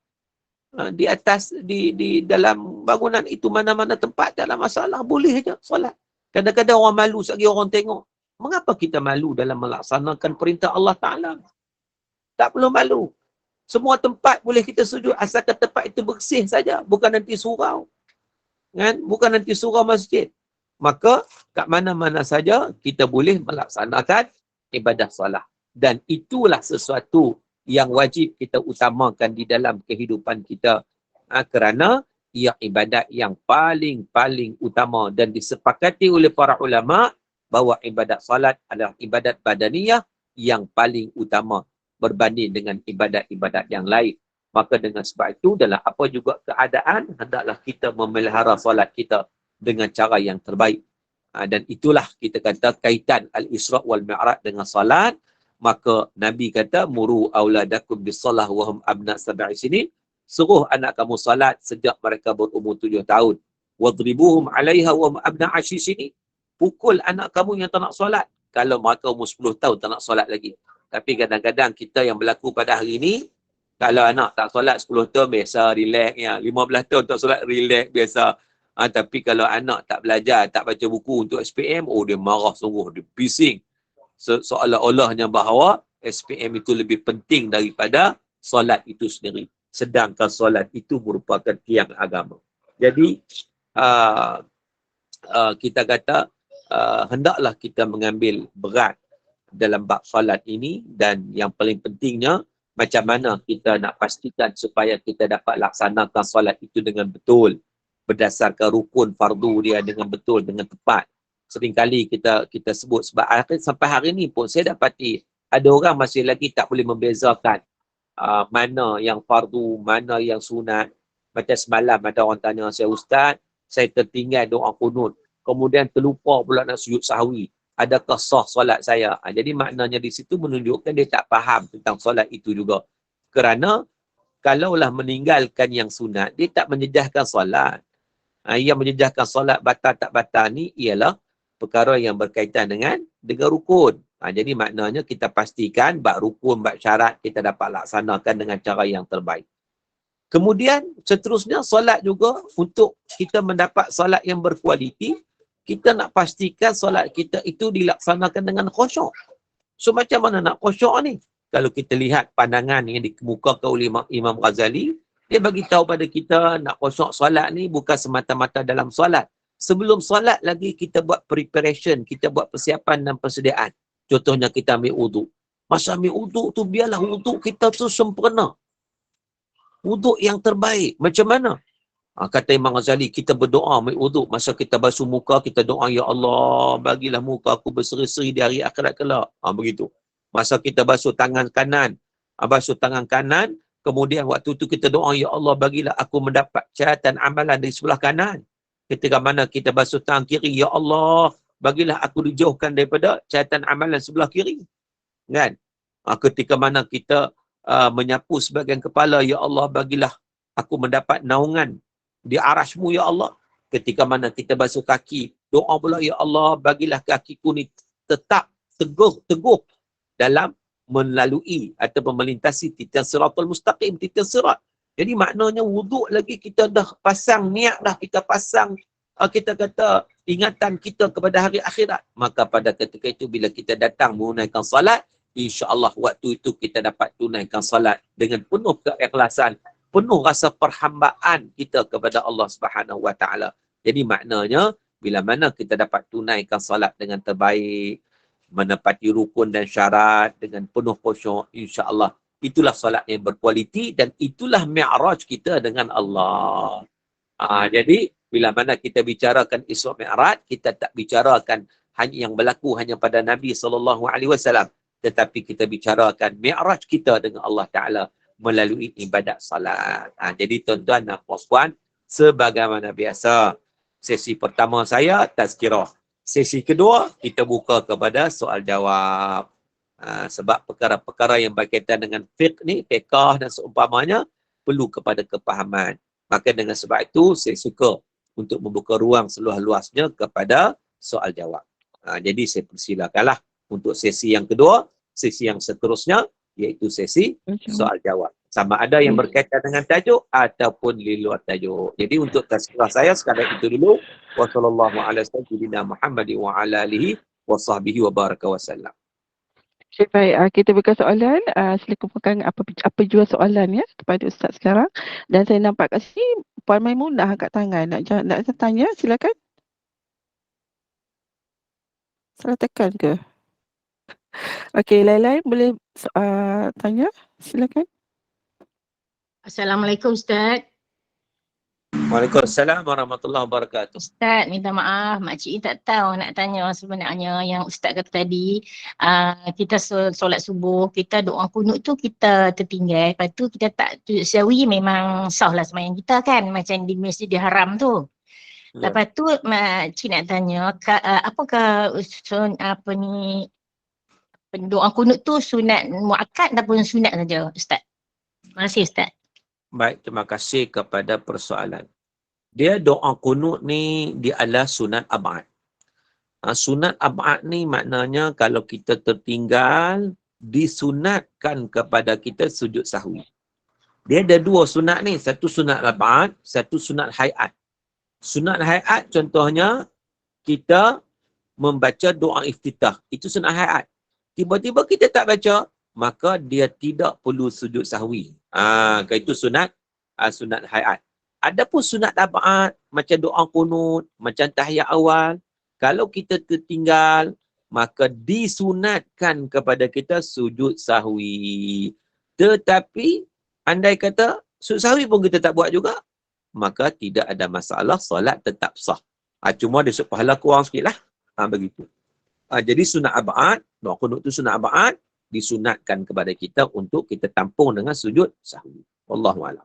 di atas di dalam bangunan itu, mana-mana tempat tak ada masalah, boleh aja solat. Kadang-kadang orang malu sekali orang tengok. Mengapa kita malu dalam melaksanakan perintah Allah Ta'ala? Tak perlu malu. Semua tempat boleh kita sujud asalkan tempat itu bersih saja, bukan nanti surau. Kan? Bukan nanti surau masjid. Maka kat mana-mana saja kita boleh melaksanakan ibadah solat. Dan itulah sesuatu yang wajib kita utamakan di dalam kehidupan kita. Kerana ia ibadat yang paling utama dan disepakati oleh para ulama bahawa ibadat salat adalah ibadat badaniyah yang paling utama berbanding dengan ibadat-ibadat yang lain. Maka dengan sebab itu dalam apa juga keadaan hendaklah kita memelihara salat kita dengan cara yang terbaik. Dan itulah kita kata kaitan Al-Isra' wal Mi'raj dengan salat. Maka Nabi kata muru auladakum bisalah wa hum abna' sab'i sinin. Suruh anak kamu salat sejak mereka berumur 7 tahun. Wadribuhum 'alaiha wa hum abna' 10 sinin. Pukul anak kamu yang tak nak solat kalau mereka umur 10 tahun tak nak solat lagi. Tapi kadang-kadang kita yang berlaku pada hari ini, kalau anak tak solat 10 tahun biasa, relax ya. 15 tahun tak solat, relax biasa. Tapi kalau anak tak belajar, tak baca buku untuk SPM, dia marah sungguh, dia bising. Seolah-olahnya bahawa SPM itu lebih penting daripada solat itu sendiri. Sedangkan solat itu merupakan tiang agama. Jadi, kita kata, hendaklah kita mengambil berat dalam bab solat ini, dan yang paling pentingnya, macam mana kita nak pastikan supaya kita dapat laksanakan solat itu dengan betul, berdasarkan rukun fardu dia dengan betul, dengan tepat. Seringkali kita sebut, sebab sampai hari ni pun saya dapati ada orang masih lagi tak boleh membezakan mana yang fardu, mana yang sunat. Macam semalam ada orang tanya saya, Ustaz, saya tertinggal doa kunut, kemudian terlupa pula nak sujud sahwi, adakah sah solat saya? Jadi maknanya di situ menunjukkan dia tak faham tentang solat itu juga. Kerana kalaulah meninggalkan yang sunat, dia tak menjejahkan solat. Yang menjejahkan solat batal tak batal ni ialah perkara yang berkaitan dengan rukun. Jadi maknanya kita pastikan bab rukun, bab syarat kita dapat laksanakan dengan cara yang terbaik. Kemudian seterusnya solat juga, untuk kita mendapat solat yang berkualiti, kita nak pastikan solat kita itu dilaksanakan dengan khusyuk. So macam mana nak khusyuk ni? Kalau kita lihat pandangan yang dikemukakan oleh Imam Ghazali, dia bagi tahu pada kita nak khusyuk solat ni bukan semata-mata dalam solat. Sebelum solat lagi kita buat preparation, kita buat persiapan dan persediaan. Contohnya kita ambil wuduk. Masa ambil wuduk tu biarlah wuduk kita tu sempurna. Wuduk yang terbaik. Macam mana? Kata Imam Ghazali, kita berdoa ambil wuduk. Masa kita basuh muka, kita doa, Ya Allah, bagilah muka aku berseri-seri di hari akhirat kelak. Begitu. Masa kita basuh tangan kanan, kemudian waktu tu kita doa, Ya Allah, bagilah aku mendapat catatan amalan di sebelah kanan. Ketika mana kita basuh tangan kiri, Ya Allah, bagilah aku dijauhkan daripada catatan amalan sebelah kiri. Kan? Ketika mana kita menyapu sebahagian kepala, Ya Allah, bagilah aku mendapat naungan di arasmu, Ya Allah. Ketika mana kita basuh kaki, doa pula, Ya Allah, bagilah kakiku ni tetap teguh dalam melalui atau melintasi titan siratul mustaqim, titan sirat. Jadi maknanya wuduk lagi kita dah pasang niat dah, kita pasang kita kata ingatan kita kepada hari akhirat. Maka pada ketika itu bila kita datang menunaikan salat, insya-Allah waktu itu kita dapat tunaikan salat dengan penuh keikhlasan, penuh rasa perhambaan kita kepada Allah Subhanahu Wa Taala. Jadi maknanya bila mana kita dapat tunaikan salat dengan terbaik, menepati rukun dan syarat dengan penuh khusyuk, insya-Allah itulah solat yang berkualiti dan itulah mi'raj kita dengan Allah. Jadi bila mana kita bicarakan Isra Mi'raj, kita tak bicarakan hanya yang berlaku hanya pada Nabi SAW, tetapi kita bicarakan mi'raj kita dengan Allah Ta'ala melalui ibadat salat. Jadi tuan-tuan dan puan-puan, sebagaimana biasa, sesi pertama saya tazkirah. Sesi kedua, kita buka kepada soal jawab. Sebab perkara-perkara yang berkaitan dengan fiqh ni, fiqh dan seumpamanya, perlu kepada kepahaman. Maka dengan sebab itu, saya suka untuk membuka ruang seluas-luasnya kepada soal jawab. Jadi saya persilakanlah untuk sesi yang kedua, sesi yang seterusnya, iaitu sesi soal jawab. Sama ada yang berkaitan dengan tajuk ataupun di luar tajuk. Jadi untuk tazkirah saya sekadar itu dulu. Wassalamualaikum warahmatullahi wabarakatuh. Okay, baik. Kita buka soalan. Sila kumpulkan apa jua soalan ya kepada Ustaz sekarang. Dan saya nampak kat sini Puan Maimunah angkat tangan. Nak tanya, silakan. Salah tekan ke? Okey, lain-lain boleh tanya, silakan. Assalamualaikum Ustaz. Waalaikumsalam warahmatullahi wabarakatuh. Ustaz, minta maaf, makcik tak tahu nak tanya sebenarnya yang Ustaz kata tadi. Kita solat subuh, kita doa kunut tu kita tertinggal. Lepas tu kita tak sujud sahwi, memang sah lah sembahyang kita kan. Macam di Masjidil Haram tu. Ya. Lepas tu makcik nak tanya, apakah doa kunut tu sunat muakkad ataupun sunat saja Ustaz? Terima kasih Ustaz. Baik, terima kasih kepada persoalan. Dia doa kunut ni dia adalah sunat ab'ad. Sunat ab'ad ni maknanya kalau kita tertinggal, disunatkan kepada kita sujud sahwi. Dia ada dua sunat ni, satu sunat ab'ad, satu sunat hayat. Sunat hayat contohnya kita membaca doa iftitah, itu sunat hayat. Tiba-tiba kita tak baca, maka dia tidak perlu sujud sahwi. Itu sunat hayat. Adapun sunat ab'ad, macam doa kunut, macam tahiyat awal, kalau kita tertinggal, maka disunatkan kepada kita sujud sahwi. Tetapi, andai kata sujud sahwi pun kita tak buat juga, maka tidak ada masalah, solat tetap sah. Cuma dia pahala kurang sikit lah. Begitu. Jadi sunat ab'ad, doa kunut tu sunat ab'ad, disunatkan kepada kita untuk kita tampung dengan sujud sahwi. Wallahu'alam.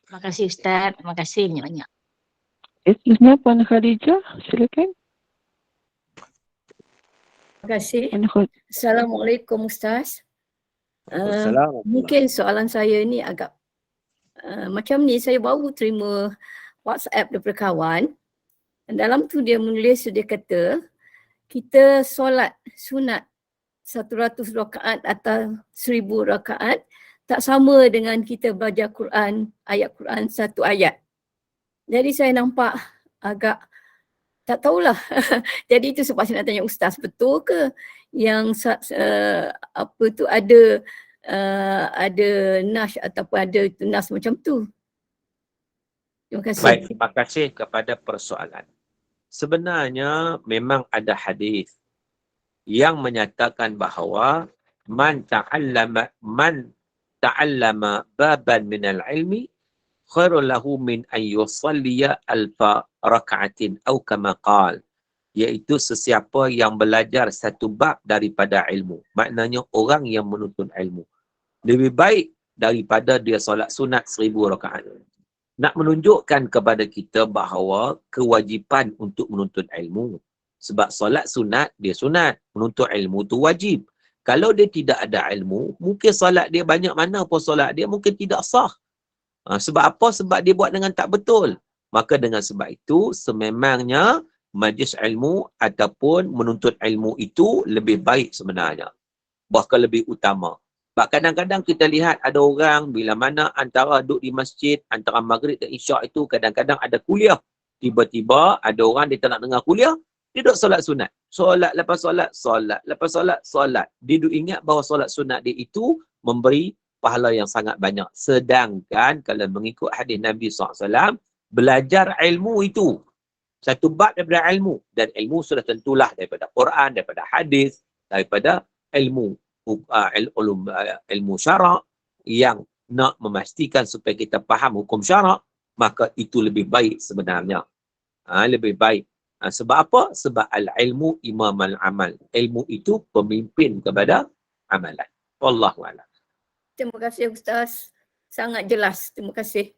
Terima kasih Ustaz. Terima kasih banyak-banyak. Seterusnya Puan Khadijah, silakan. Terima kasih. Assalamualaikum Ustaz. Mungkin soalan saya ni agak macam ni, saya baru terima WhatsApp daripada kawan. Dalam tu dia menulis, dia kata kita solat sunat 100 rakaat atau 1000 rakaat tak sama dengan kita belajar Quran, ayat Quran satu ayat. Jadi saya nampak agak tak tahulah. Jadi itu sebab saya nak tanya Ustaz, betul ke yang apa tu ada nas ataupun ada nas macam tu? Terima kasih. Baik, terima kasih kepada persoalan. Sebenarnya memang ada hadis yang menyatakan bahawa man ta'allama baban minal ilmi khairul lahu min an yusalliya alfa raka'atin atau kama qala, iaitu sesiapa yang belajar satu bab daripada ilmu, maknanya orang yang menuntut ilmu, lebih baik daripada dia solat sunat 1000 rakaat. Nak menunjukkan kepada kita bahawa kewajipan untuk menuntut ilmu. Sebab solat sunat, dia sunat. Menuntut ilmu tu wajib. Kalau dia tidak ada ilmu, mungkin solat dia banyak mana pun solat dia mungkin tidak sah. Sebab apa? Sebab dia buat dengan tak betul. Maka dengan sebab itu, sememangnya majlis ilmu ataupun menuntut ilmu itu lebih baik sebenarnya. Bahkan lebih utama. Sebab kadang-kadang kita lihat ada orang bila mana antara duduk di masjid, antara maghrib dan isyak itu kadang-kadang ada kuliah. Tiba-tiba ada orang dia tak nak dengar kuliah, dia duduk solat sunat. Solat lepas solat, solat. Lepas solat, solat. Dia duduk ingat bahawa solat sunat dia itu memberi pahala yang sangat banyak. Sedangkan kalau mengikut hadis Nabi SAW, belajar ilmu itu satu bab daripada ilmu. Dan ilmu sudah tentulah daripada Quran, daripada hadis, daripada ilmu syarak yang nak memastikan supaya kita faham hukum syarak, maka itu lebih baik sebenarnya. Lebih baik. Sebab apa? Sebab al-ilmu imam al-amal. Ilmu itu pemimpin kepada amalan. Wallahu a'lam. Terima kasih Ustaz. Sangat jelas. Terima kasih.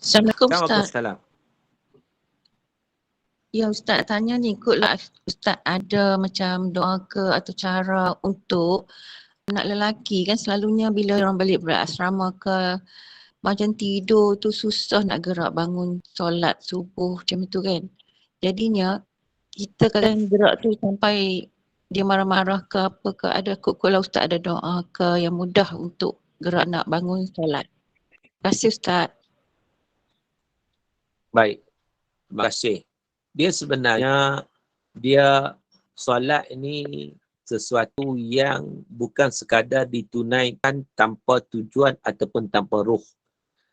Assalamualaikum Ustaz. Waalaikumsalam. Ya Ustaz tanya ni, ikutlah Ustaz ada macam doa ke atau cara untuk anak lelaki kan selalunya bila orang balik berasrama ke macam tidur tu susah nak gerak bangun solat subuh macam tu kan. Jadinya kita kadang gerak tu sampai dia marah-marah ke apa ke, ada kalau Ustaz ada doa ke yang mudah untuk gerak nak bangun solat. Terima kasih Ustaz. Baik. Terima kasih. Dia sebenarnya, solat ini sesuatu yang bukan sekadar ditunaikan tanpa tujuan ataupun tanpa ruh.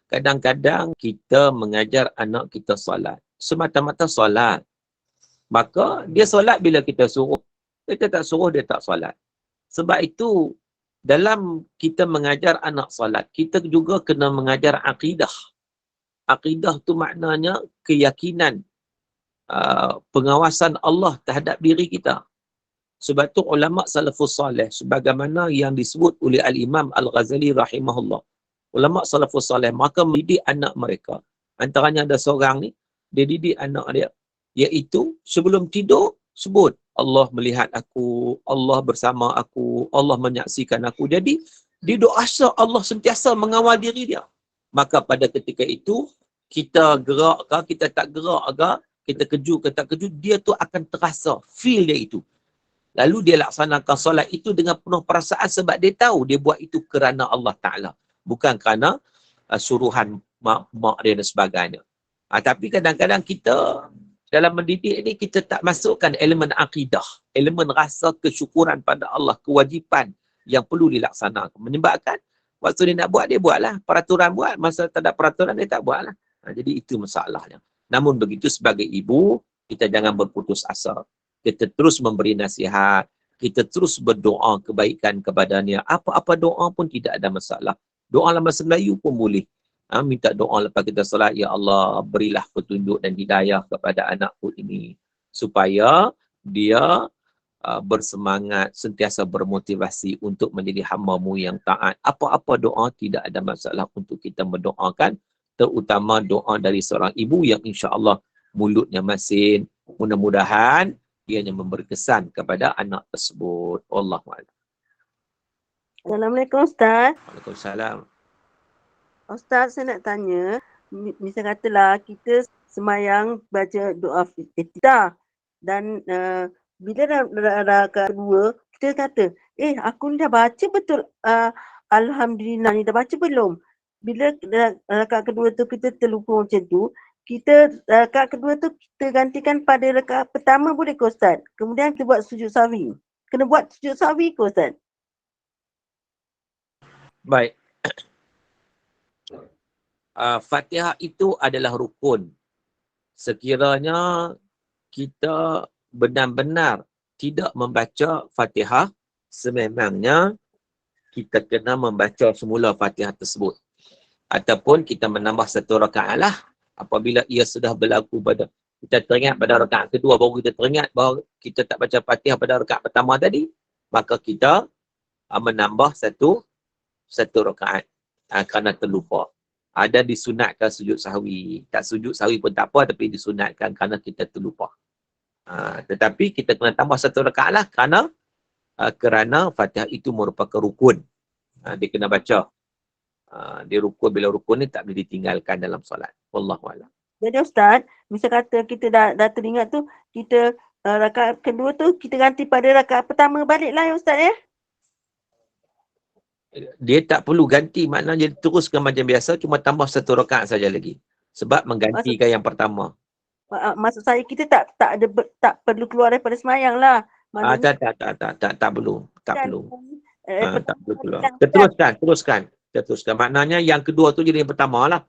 Kadang-kadang kita mengajar anak kita solat, semata-mata solat. Maka dia solat bila kita suruh. Kita tak suruh, dia tak solat. Sebab itu, dalam kita mengajar anak solat, kita juga kena mengajar akidah. Akidah tu maknanya keyakinan, pengawasan Allah terhadap diri kita. Sebab tu ulama salafus salih sebagaimana yang disebut oleh Al-Imam Al-Ghazali rahimahullah. Ulama salafus salih maka mendidik anak mereka. Antaranya ada seorang ni, dia didik anak dia, iaitu sebelum tidur sebut Allah melihat aku, Allah bersama aku, Allah menyaksikan aku. Jadi dia doa Allah sentiasa mengawal diri dia. Maka pada ketika itu kita gerak ke, kita tak gerak ke, kita keju ke tak keju, dia tu akan terasa, feel dia itu. Lalu dia laksanakan solat itu dengan penuh perasaan sebab dia tahu dia buat itu kerana Allah Ta'ala. Bukan kerana suruhan mak dia dan sebagainya. Tapi kadang-kadang kita dalam mendidik ini kita tak masukkan elemen akidah, elemen rasa kesyukuran pada Allah, kewajipan yang perlu dilaksanakan. Menyebabkan waktu dia nak buat, dia buatlah. Peraturan buat, masa tak ada peraturan dia tak buatlah. Jadi itu masalahnya. Namun begitu sebagai ibu, kita jangan berputus asa. Kita terus memberi nasihat. Kita terus berdoa kebaikan kepadanya. Apa-apa doa pun tidak ada masalah. Doa dalam bahasa Melayu pun boleh. Minta doa lepas kita solat, ya Allah berilah petunjuk dan hidayah kepada anakku ini. Supaya dia bersemangat, sentiasa bermotivasi untuk menjadi hamba-Mu yang taat. Apa-apa doa tidak ada masalah untuk kita mendoakan. Terutama doa dari seorang ibu yang insya-Allah mulutnya masin. Mudah-mudahan ianya memberi kesan kepada anak tersebut. Wallahualam. Assalamualaikum Ustaz. Waalaikumsalam. Ustaz, saya nak tanya, misal katalah kita semayang baca doa iftitah dan bila rakaat kedua kita kata, aku ni dah baca betul Alhamdulillah ni, dah baca belum? Bila rakaat kedua tu kita terlupa macam tu, kita rakaat kedua tu kita gantikan pada rakaat pertama, boleh ke Ustaz? Kemudian kita buat sujud sahwi. Kena buat sujud sahwi ke Ustaz? Baik. Fatihah itu adalah rukun. Sekiranya kita benar-benar tidak membaca Fatihah, sememangnya kita kena membaca semula Fatihah tersebut. Ataupun kita menambah satu rakaat lah. Apabila ia sudah berlaku pada, kita teringat pada rakaat kedua, baru kita teringat bahawa kita tak baca Fatihah pada rakaat pertama tadi, maka kita menambah satu rakaat kerana terlupa. Ada disunatkan sujud sahwi. Tak sujud sahwi pun tak apa, tapi disunatkan kerana kita terlupa. Tetapi kita kena tambah satu rakaat lah kerana Fatihah itu merupakan rukun. Dia kena baca. Dia rukun, bila rukun ni tak boleh ditinggalkan dalam solat. Wallahualam. Jadi Ustaz, misal kata kita dah teringat tu, kita rakaat kedua tu kita ganti pada rakaat pertama balik lah ya Ustaz ya? Dia tak perlu ganti, maknanya dia teruskan macam biasa, cuma tambah satu rakaat saja lagi. Sebab menggantikan yang pertama. Maksud saya kita tak perlu keluar daripada semayang lah. Tak perlu. Tak perlu keluar. Teruskan. Maknanya yang kedua tu jadi yang pertama lah.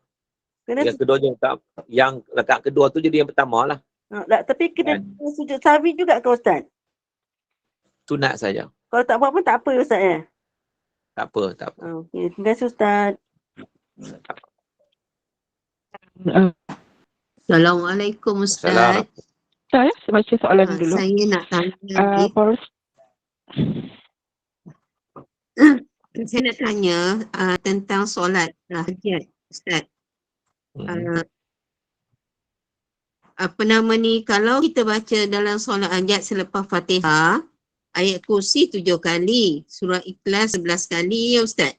Yang rakaat kedua tu jadi yang pertama lah. Tapi kena sujud sahwi juga ke Ustaz? Sunat saja. Kalau tak buat pun tak apa ya Ustaz ya? Tak apa. Okey, terima kasih Ustaz. Assalamualaikum Ustaz. Saya baca soalan dulu. Saya nak tanya saya nak tanya tentang solat hajat Ustaz. Apa nama ni, kalau kita baca dalam solat hajat selepas Fatihah, ayat kursi 7 kali, surah Ikhlas 11 kali ya Ustaz.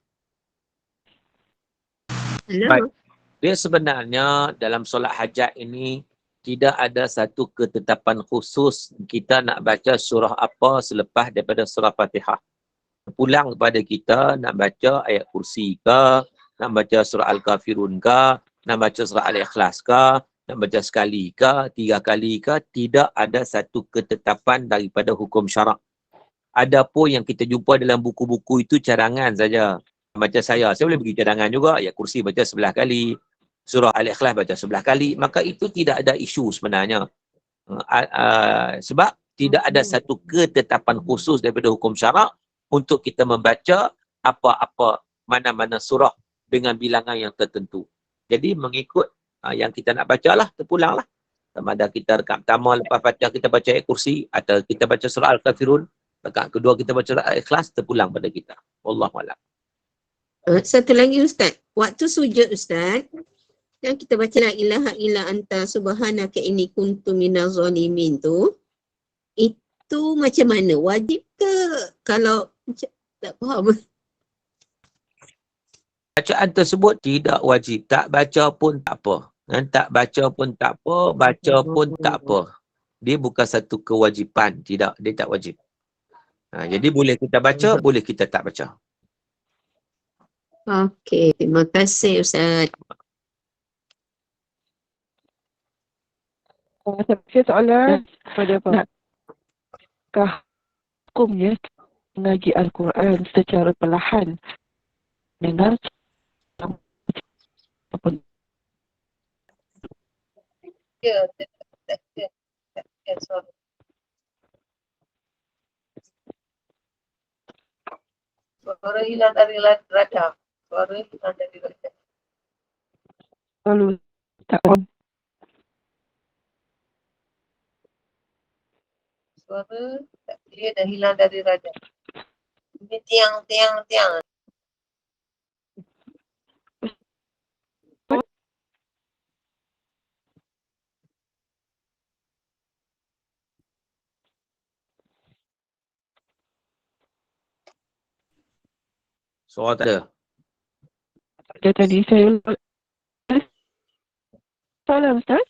Baik. Dia sebenarnya dalam solat hajat ini tidak ada satu ketetapan khusus kita nak baca surah apa selepas daripada surah Fatihah. Pulang kepada kita nak baca ayat kursi ke, nak baca surah Al-Kafirun ke, nak baca surah Al-Ikhlas ke, nak baca sekali ke, 3 kali ke, tidak ada satu ketetapan daripada hukum syarak. Adapun yang kita jumpa dalam buku-buku itu cadangan saja. Macam saya boleh bagi cadangan juga, ayat kursi baca 11 kali, surah Al-Ikhlas baca 11 kali, maka itu tidak ada isu sebenarnya. Sebab tidak ada satu ketetapan khusus daripada hukum syarak untuk kita membaca apa-apa mana-mana surah dengan bilangan yang tertentu. Jadi mengikut yang kita nak baca lah, terpulanglah. Sama ada kita rakaat pertama lepas Fatihah kita baca ayat kursi, atau kita baca surah Al-Kafirun, rakaat kedua kita baca surah Al-Ikhlas, terpulang pada kita. Wallahualam. Satu lagi Ustaz, waktu sujud Ustaz, yang kita baca la ilaha illa anta subhanaka inni kuntu minaz zalimin tu, itu macam mana? Wajib ke? Kalau tak faham. Bacaan tersebut tidak wajib. Tak baca pun tak apa. Tak baca pun tak apa, baca pun tak apa. Dia bukan satu kewajipan. Tidak, dia tak wajib. Jadi boleh kita baca, boleh kita tak baca. Okey, terima kasih Ustaz. Saya baca soalan pada apakah hukumnya mengaji Al-Quran secara perlahan dengan Suara hilang dari radar. lalu tak on. Suara dia dah hilang dari radar. Ini tiang. Suara tak ada. Dia tadi saya soalan Ustaz?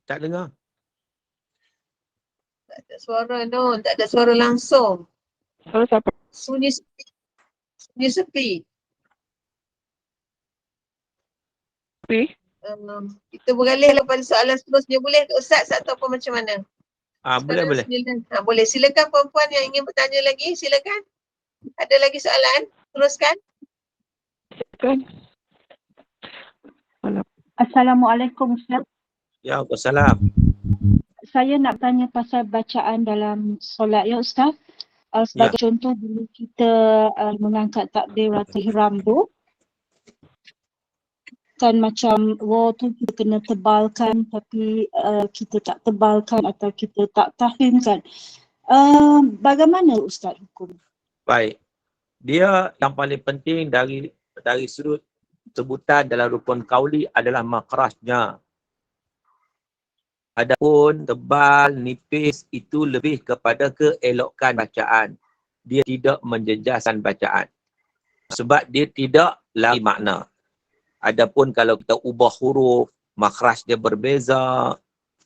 Tak dengar. Tak ada suara no, tak ada suara langsung. Soalan siapa? Sunyi sepi. Sunyi sepi. Kita beralih pada soalan seterusnya. Boleh ke Ustaz ataupun macam mana? Boleh. Boleh. Silakan perempuan yang ingin bertanya lagi. Silakan. Ada lagi soalan? Teruskan. Kan? Assalamualaikum Ustaz. Ya, Waalaikumsalam. Saya nak tanya pasal bacaan dalam solat ya Ustaz. Sebagai contoh bila kita mengangkat takbiratul ihram tu, kan macam tu kita kena tebalkan tapi kita tak tebalkan atau kita tak tahrimkan. Bagaimana Ustaz hukum? Baik. Dia yang paling penting dari sudut sebutan dalam rukun qauli adalah makrajnya. Adapun tebal, nipis itu lebih kepada keelokkan bacaan. Dia tidak menjejaskan bacaan. Sebab dia tidak lari makna. Adapun kalau kita ubah huruf, makhraj dia berbeza,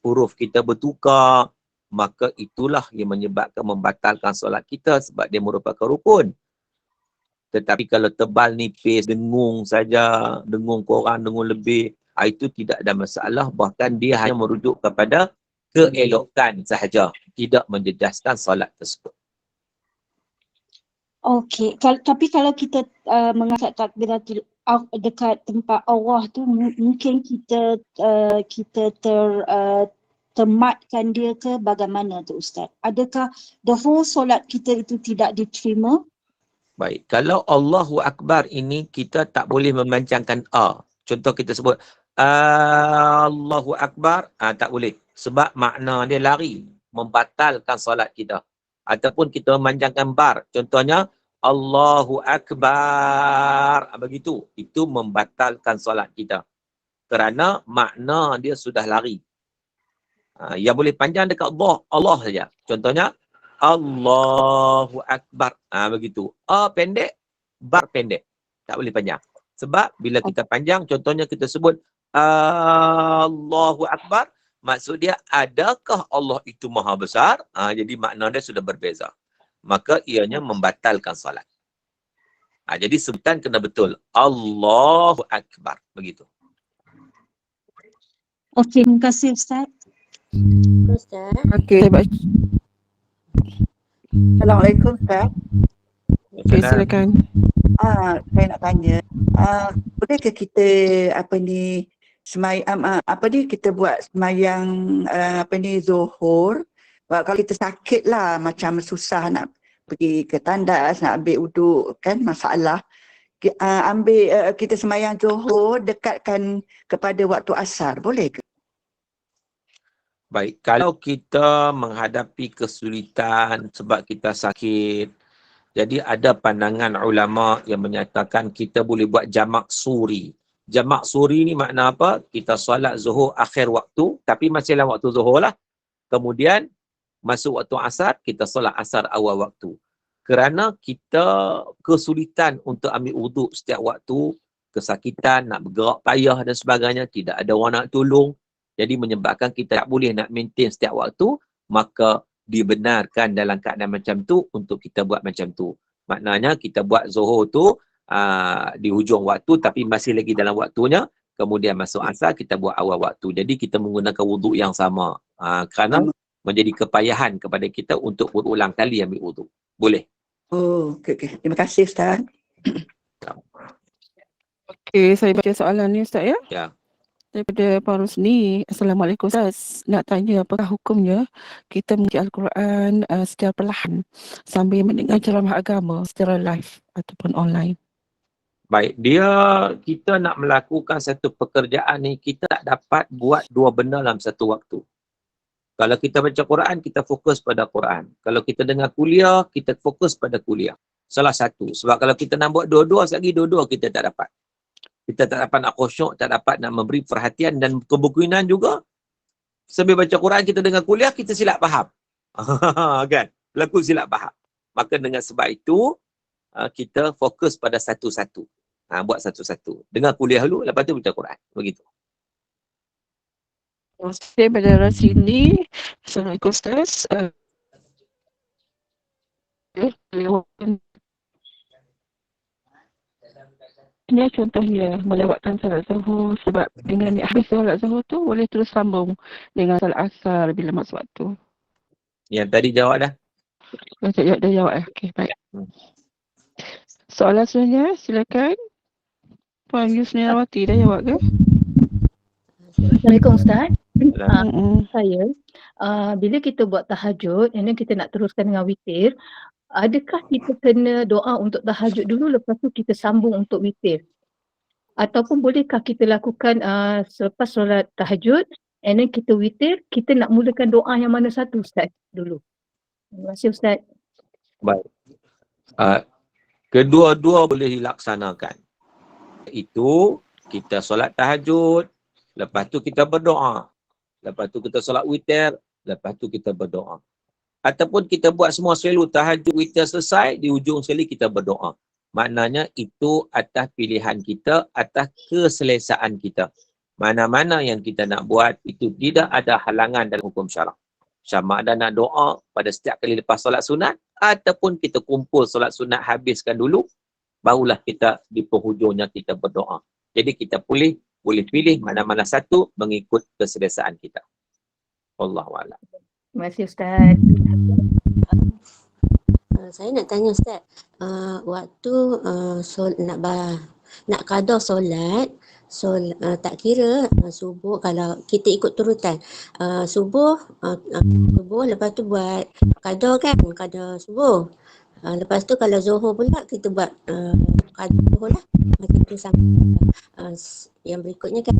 huruf kita bertukar, maka itulah yang menyebabkan membatalkan solat kita sebab dia merupakan rukun. Tetapi kalau tebal nipis, dengung saja, dengung korang, dengung lebih, itu tidak ada masalah. Bahkan dia hanya merujuk kepada keelokkan sahaja, tidak menjejaskan solat tersebut. Okey, tapi kalau kita mengangkat takbiratul dekat tempat Allah tu, mungkin kita termatkan dia ke bagaimana tu Ustaz? Adakah the whole solat kita itu tidak diterima? Baik, kalau Allahu Akbar ini kita tak boleh memancangkan A. Contoh kita sebut Allahu Akbar, tak boleh. Sebab makna dia lari, membatalkan solat kita. Ataupun kita memanjangkan bar. Contohnya, Allahu Akbar. Begitu. Itu membatalkan solat kita. Kerana makna dia sudah lari. Yang boleh panjang dekat Allah saja. Contohnya, Allahu Akbar. Begitu. A pendek, bar pendek. Tak boleh panjang. Sebab bila kita panjang, contohnya kita sebut Allahu Akbar, maksud dia adakah Allah itu maha besar? Jadi makna dia sudah berbeza. Maka ianya membatalkan solat. Jadi sebutan kena betul. Allahu Akbar. Begitu. Okey, terima kasih Ustaz. Ustaz. Okey, Assalamualaikum Ustaz. okey, silakan. Saya nak tanya, bolehkah kita kita buat semayang Zuhur, kalau kita sakit lah, macam susah nak pergi ke tandas, nak ambil uduk kan masalah, kita semayang Zuhur dekatkan kepada waktu asar, boleh ke? Baik, kalau kita menghadapi kesulitan sebab kita sakit, jadi ada pandangan ulama yang menyatakan kita boleh buat jamak suri. Jamak suri ni makna apa? Kita solat zuhur akhir waktu, tapi masih dalam waktu zuhur lah. Kemudian masuk waktu asar, kita solat asar awal waktu. Kerana kita kesulitan untuk ambil wuduk setiap waktu, kesakitan, nak bergerak payah dan sebagainya, tidak ada orang nak tolong. Jadi menyebabkan kita tak boleh nak maintain setiap waktu, maka dibenarkan dalam keadaan macam tu untuk kita buat macam tu. Maknanya kita buat zuhur tu di hujung waktu tapi masih lagi dalam waktunya, kemudian masuk asar kita buat awal waktu. Jadi kita menggunakan wuduk yang sama. Kerana menjadi kepayahan kepada kita untuk berulang kali ambil wuduk. Boleh. Oh, okey. Terima kasih Ustaz. Okey, saya baca soalan ni Ustaz ya. Ya. Daripada Pak Rusni, Assalamualaikum Ustaz. Nak tanya apakah hukumnya kita mengaji Al-Quran secara perlahan sambil mendengar ceramah agama secara live ataupun online? Baik, kita nak melakukan satu pekerjaan ni, kita tak dapat buat dua benda dalam satu waktu. Kalau kita baca Quran, kita fokus pada Quran. Kalau kita dengar kuliah, kita fokus pada kuliah. Salah satu. Sebab kalau kita nak buat dua-dua, sekali dua-dua kita tak dapat. Kita tak dapat nak khusyuk, tak dapat nak memberi perhatian dan kemungkinan juga sambil baca Quran kita dengar kuliah, kita silap faham. Kan? Berlaku silap faham. Maka dengan sebab itu, kita fokus pada satu-satu. Buat satu-satu. Dengar kuliah dulu, lepas tu baca Quran. Begitu. Saya pada sini. Assalamualaikum Ustaz. Ini contohnya melewatkan salat zuhur sebab dengan habis salat zuhur tu boleh terus sambung dengan salat asar bila masuk waktu. Yang tadi jawab dah. Dah jawab. Okey, baik. Soalan selanjutnya silakan. Puan Yusniawati dah jawab ke? Assalamualaikum Ustaz. Mm-mm. Saya, bila kita buat tahajud, and then kita nak teruskan dengan witir, adakah kita kena doa untuk tahajud dulu lepas tu kita sambung untuk witir? Ataupun bolehkah kita lakukan selepas solat tahajud and then kita witir, kita nak mulakan doa yang mana satu Ustaz dulu? Terima kasih Ustaz. Baik. Kedua-dua boleh dilaksanakan. Itu kita solat tahajud, lepas tu kita berdoa. Lepas tu kita solat witir, lepas tu kita berdoa. Ataupun kita buat semua selalu tahajud witir selesai, di ujung sekali kita berdoa. Maknanya itu atas pilihan kita, atas keselesaan kita. Mana-mana yang kita nak buat, itu tidak ada halangan dalam hukum syarak. Sama ada nak doa pada setiap kali lepas solat sunat, ataupun kita kumpul solat sunat habiskan dulu, barulah kita di penghujungnya kita berdoa. Jadi kita boleh pilih mana-mana satu mengikut keselesaan kita. Wallahualam. Terima kasih Ustaz. Saya nak tanya Ustaz, waktu nak qada solat, tak kira subuh, kalau kita ikut turutan, subuh lepas tu buat qada kan, qada subuh. Lepas tu kalau zuhur pula kita buat qada zuhur lah. Macam tu sampai yang berikutnya kan.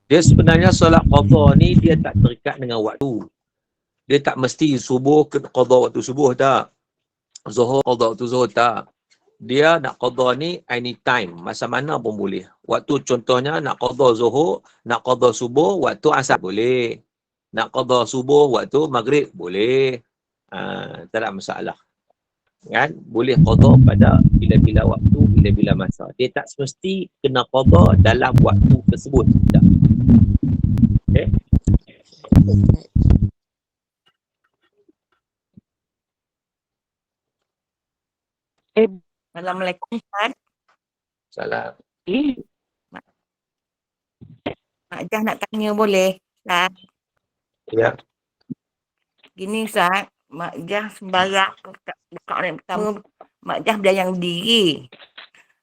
Dia sebenarnya solat qada ni dia tak terikat dengan waktu. Dia tak mesti subuh ke qada waktu subuh tak. Zuhur qada waktu zuhur tak. Dia nak qada ni anytime, masa mana pun boleh. Waktu contohnya nak qada zuhur, nak qada subuh waktu asar boleh. Nak qada subuh waktu maghrib boleh. Tak ada masalah. Kan? Boleh qada pada bila-bila waktu, bila-bila masa. Dia tak semesti kena qada dalam waktu tersebut. Tak. Okay? Assalamualaikum Ustaz. Salam. Mak Jah nak tanya boleh? Ustaz. Ya. Gini Ustaz, Mak Jah sembarang buka orang pertama, Mak Jah berjayang diri.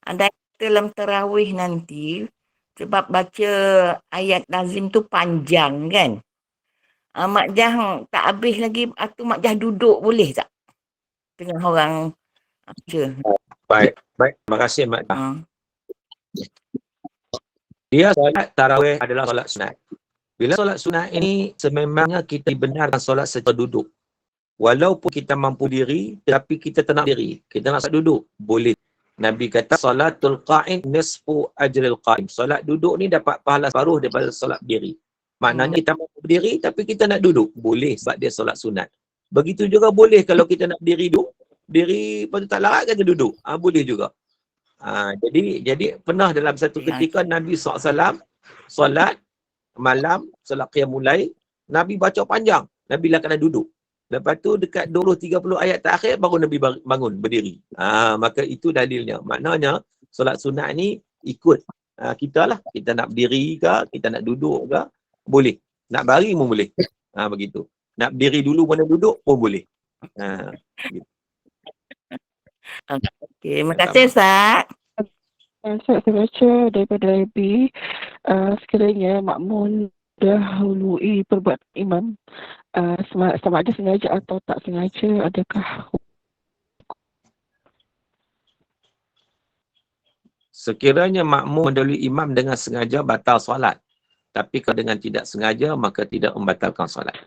Andai dalam tarawih nanti, sebab baca ayat lazim tu panjang kan? Mak Jah tak habis lagi, tu Mak Jah duduk boleh tak? Tengah orang baca. Baik. Terima kasih Mak. Dia solat tarawih adalah solat sunat. Bila solat sunat ini sememangnya kita dibenarkan solat secara duduk. Walaupun kita mampu diri, tetapi kita tak nak diri. Kita nak solat duduk. Boleh. Nabi kata salatul qa'id nisfu ajril qa'im. Solat duduk ni dapat pahala separuh daripada solat berdiri. Maknanya kita mampu berdiri tapi kita nak duduk. Boleh sebab dia solat sunat. Begitu juga boleh kalau kita nak berdiri duduk. Berdiri lepas tu tak larat kata duduk. Boleh juga. Jadi pernah dalam satu ketika Nabi SAW solat malam, solat qiyamul lail, Nabi baca panjang. Nabi lah kena duduk. Lepas tu dekat 20-30 ayat terakhir baru Nabi bangun berdiri. Maka itu dalilnya. Maknanya solat sunat ni ikut kita lah. Kita nak berdiri ke, kita nak duduk ke, boleh. Nak baring pun boleh. Begitu. Nak berdiri dulu mana duduk pun boleh. Gitu. Okey, terima kasih Ustaz. Saya baca daripada Ibi, sekiranya makmun dahului perbuatan imam, sama ada sengaja atau tak sengaja, adakah sekiranya makmum mendahului imam dengan sengaja batal solat. Tapi kalau dengan tidak sengaja maka tidak membatalkan solat.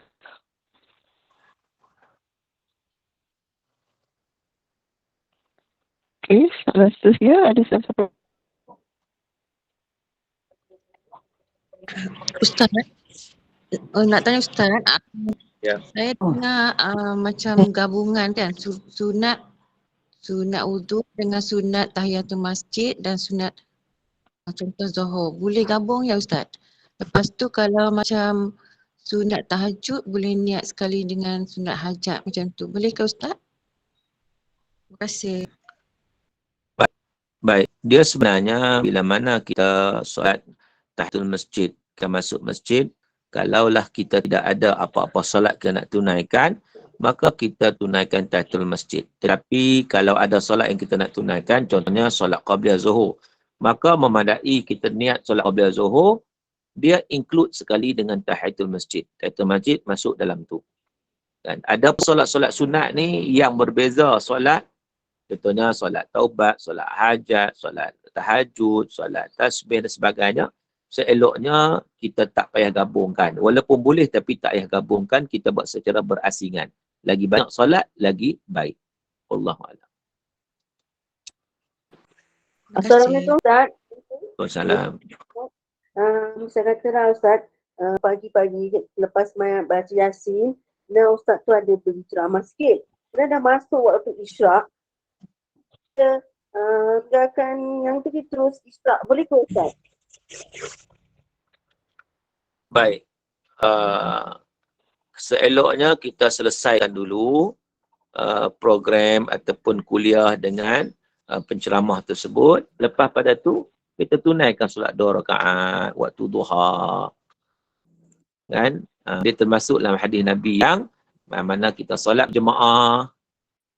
Okey, soalan seterusnya ada siapa? Ustaz, nak tanya Ustaz, Ya. saya dengar macam gabungan kan, sunat wudu dengan sunat tahiyatul masjid dan sunat contoh zuhur. Boleh gabung ya Ustaz? Lepas tu kalau macam sunat tahajud boleh niat sekali dengan sunat hajat macam tu. Boleh ke Ustaz? Terima kasih. Baik, dia sebenarnya bila mana kita solat tahiyatul masjid, kita masuk masjid, kalaulah kita tidak ada apa-apa solat kita nak tunaikan, maka kita tunaikan tahiyatul masjid. Tetapi kalau ada solat yang kita nak tunaikan, contohnya solat qabliyah zuhur, maka memadai kita niat solat qabliyah zuhur, dia include sekali dengan tahiyatul masjid. Tahiyatul masjid masuk dalam tu. Dan ada solat-solat sunat ni yang berbeza solat. Contohnya solat taubat, solat hajat, solat tahajud, solat tasbih dan sebagainya. Seeloknya kita tak payah gabungkan. Walaupun boleh tapi tak payah gabungkan, kita buat secara berasingan. Lagi banyak solat, lagi baik. Wallahualam. Assalamualaikum Ustaz. Waalaikumsalam. Saya katalah Ustaz, pagi-pagi lepas baca Yasin, dan Ustaz tu ada beri ceramah sikit. Kemudian dah masuk waktu isyak, kita tinggalkan yang pergi terus isyak. Boleh ke Ustaz? Baik. Seeloknya kita selesaikan dulu program ataupun kuliah dengan penceramah tersebut. Lepas pada tu, kita tunaikan solat 2 rakaat waktu duha. Kan? Dia termasuk dalam hadis Nabi yang mana kita solat berjemaah.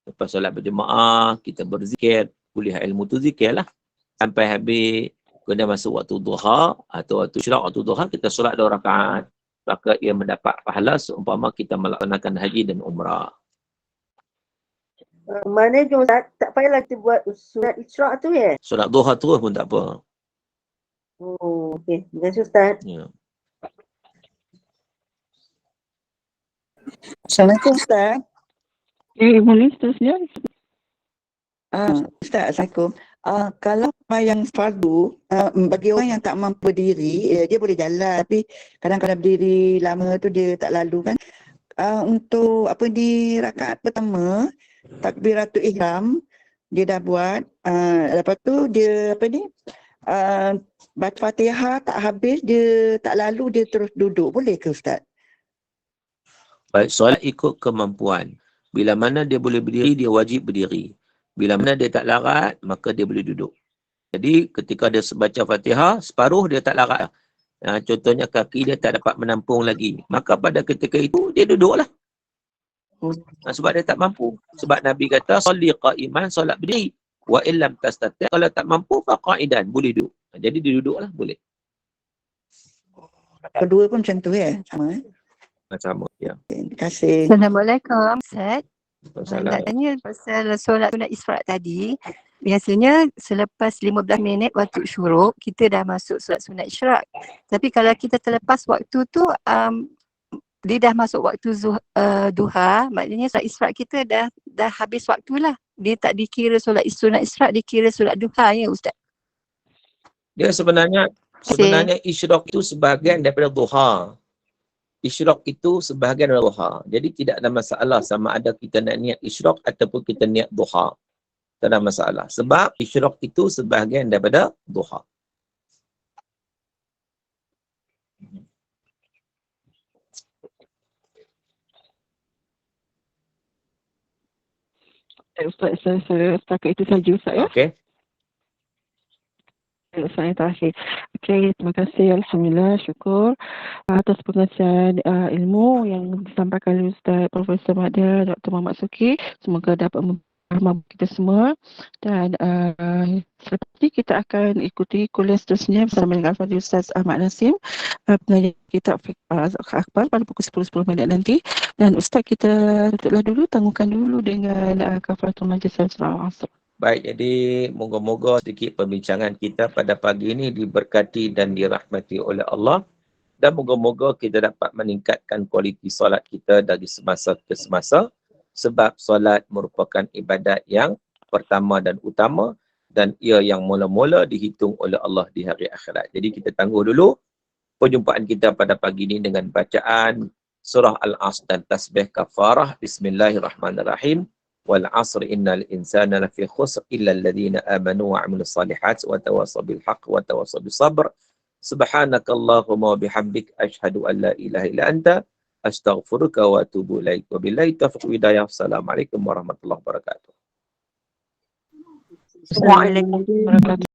Lepas solat berjemaah, kita berzikir, kuliah ilmu tu zikir lah. Sampai habis, kena masuk waktu duha atau waktu syuraq waktu duha, kita solat 2 rakaat. Maka ia mendapat pahala seumpama kita melaksanakan haji dan umrah. Mana je Ustaz, tak payahlah kita buat sunat isyak tu ya? Solat duha terus pun tak apa. Oh, okey. Terima kasih Ustaz. Ya. Assalamualaikum Ustaz. Boleh seterusnya. Ustaz, Assalamualaikum. Kalau yang fardu, bagi orang yang tak mampu berdiri, dia boleh jalan tapi kadang-kadang berdiri lama tu dia tak lalu kan. Untuk di rakaat pertama, takbiratul ihram, dia dah buat. Lepas tu dia baca Fatihah tak habis, dia tak lalu, dia terus duduk. Boleh ke Ustaz? Baik, solat ikut kemampuan. Bila mana dia boleh berdiri, dia wajib berdiri. Bila mana dia tak larat, maka dia boleh duduk. Jadi ketika dia baca Fatihah, separuh dia tak larat. Contohnya kaki dia tak dapat menampung lagi. Maka pada ketika itu, dia duduklah. Sebab dia tak mampu. Sebab Nabi kata, Salli qa'iman, solat berdiri. Wa illam tastati', kalau tak mampu, faqa'idan, boleh duduk. Jadi dia duduklah, boleh. Kedua pun macam tu ya? Sama Sama, ya. Terima kasih. Assalamualaikum Ustaz. Nak Assalamualaikum. tanya pasal solat sunat isyarat tadi. Biasanya selepas 15 minit waktu syuruk, kita dah masuk solat sunat isyarat. Tapi kalau kita terlepas waktu tu, dia dah masuk waktu duha, maknanya solat isyarat kita dah habis waktulah. Dia tak dikira solat sunat isyarat, dikira solat duha ya Ustaz? Dia sebenarnya isyraq itu sebahagian daripada duha. Isyraq itu sebahagian daripada duha. Jadi tidak ada masalah sama ada kita nak niat isyraq ataupun kita niat duha. Tak ada masalah. Sebab isyraq itu sebahagian daripada duha. Ustaz, saya setakat itu saja Ustaz ya. Okey. Saya terakhir. Okey, terima kasih. Alhamdulillah, syukur atas pengajian ilmu yang disampaikan oleh Ustaz Profesor Madya Dr. Muhammad Suki. Semoga dapat memahami kita semua. Dan selanjutnya kita akan ikuti kuliah seterusnya bersama dengan Al-Fadhil Ustaz Ahmad Nasim, pengajian kitab Fiqh Akbar pada pukul 10.10 nanti. Dan Ustaz kita tutuplah dulu, tangguhkan dulu dengan kafaratul majlis dan surah Al-Asr. Baik, jadi moga-moga sedikit perbincangan kita pada pagi ini diberkati dan dirahmati oleh Allah. Dan moga-moga kita dapat meningkatkan kualiti solat kita dari semasa ke semasa. Sebab solat merupakan ibadat yang pertama dan utama. Dan ia yang mula-mula dihitung oleh Allah di hari akhirat. Jadi kita tangguh dulu perjumpaan kita pada pagi ini dengan bacaan surah Al-Asr dan tasbih kafarah. Bismillahirrahmanirrahim. Wal 'asr innal insana lafi khusr illa alladhina amanu wa 'amilus solihat wa tawassaw bil haqq wa tawassaw bis sabr Subhanakallahumma wa bihamdik asyhadu an la ilaha illa anta astaghfiruka wa atubu ilaik. Wabillahi taufiq wal hidayah. Assalamualaikum warahmatullahi wabarakatuh. Assalamualaikum warahmatullahi wabarakatuh.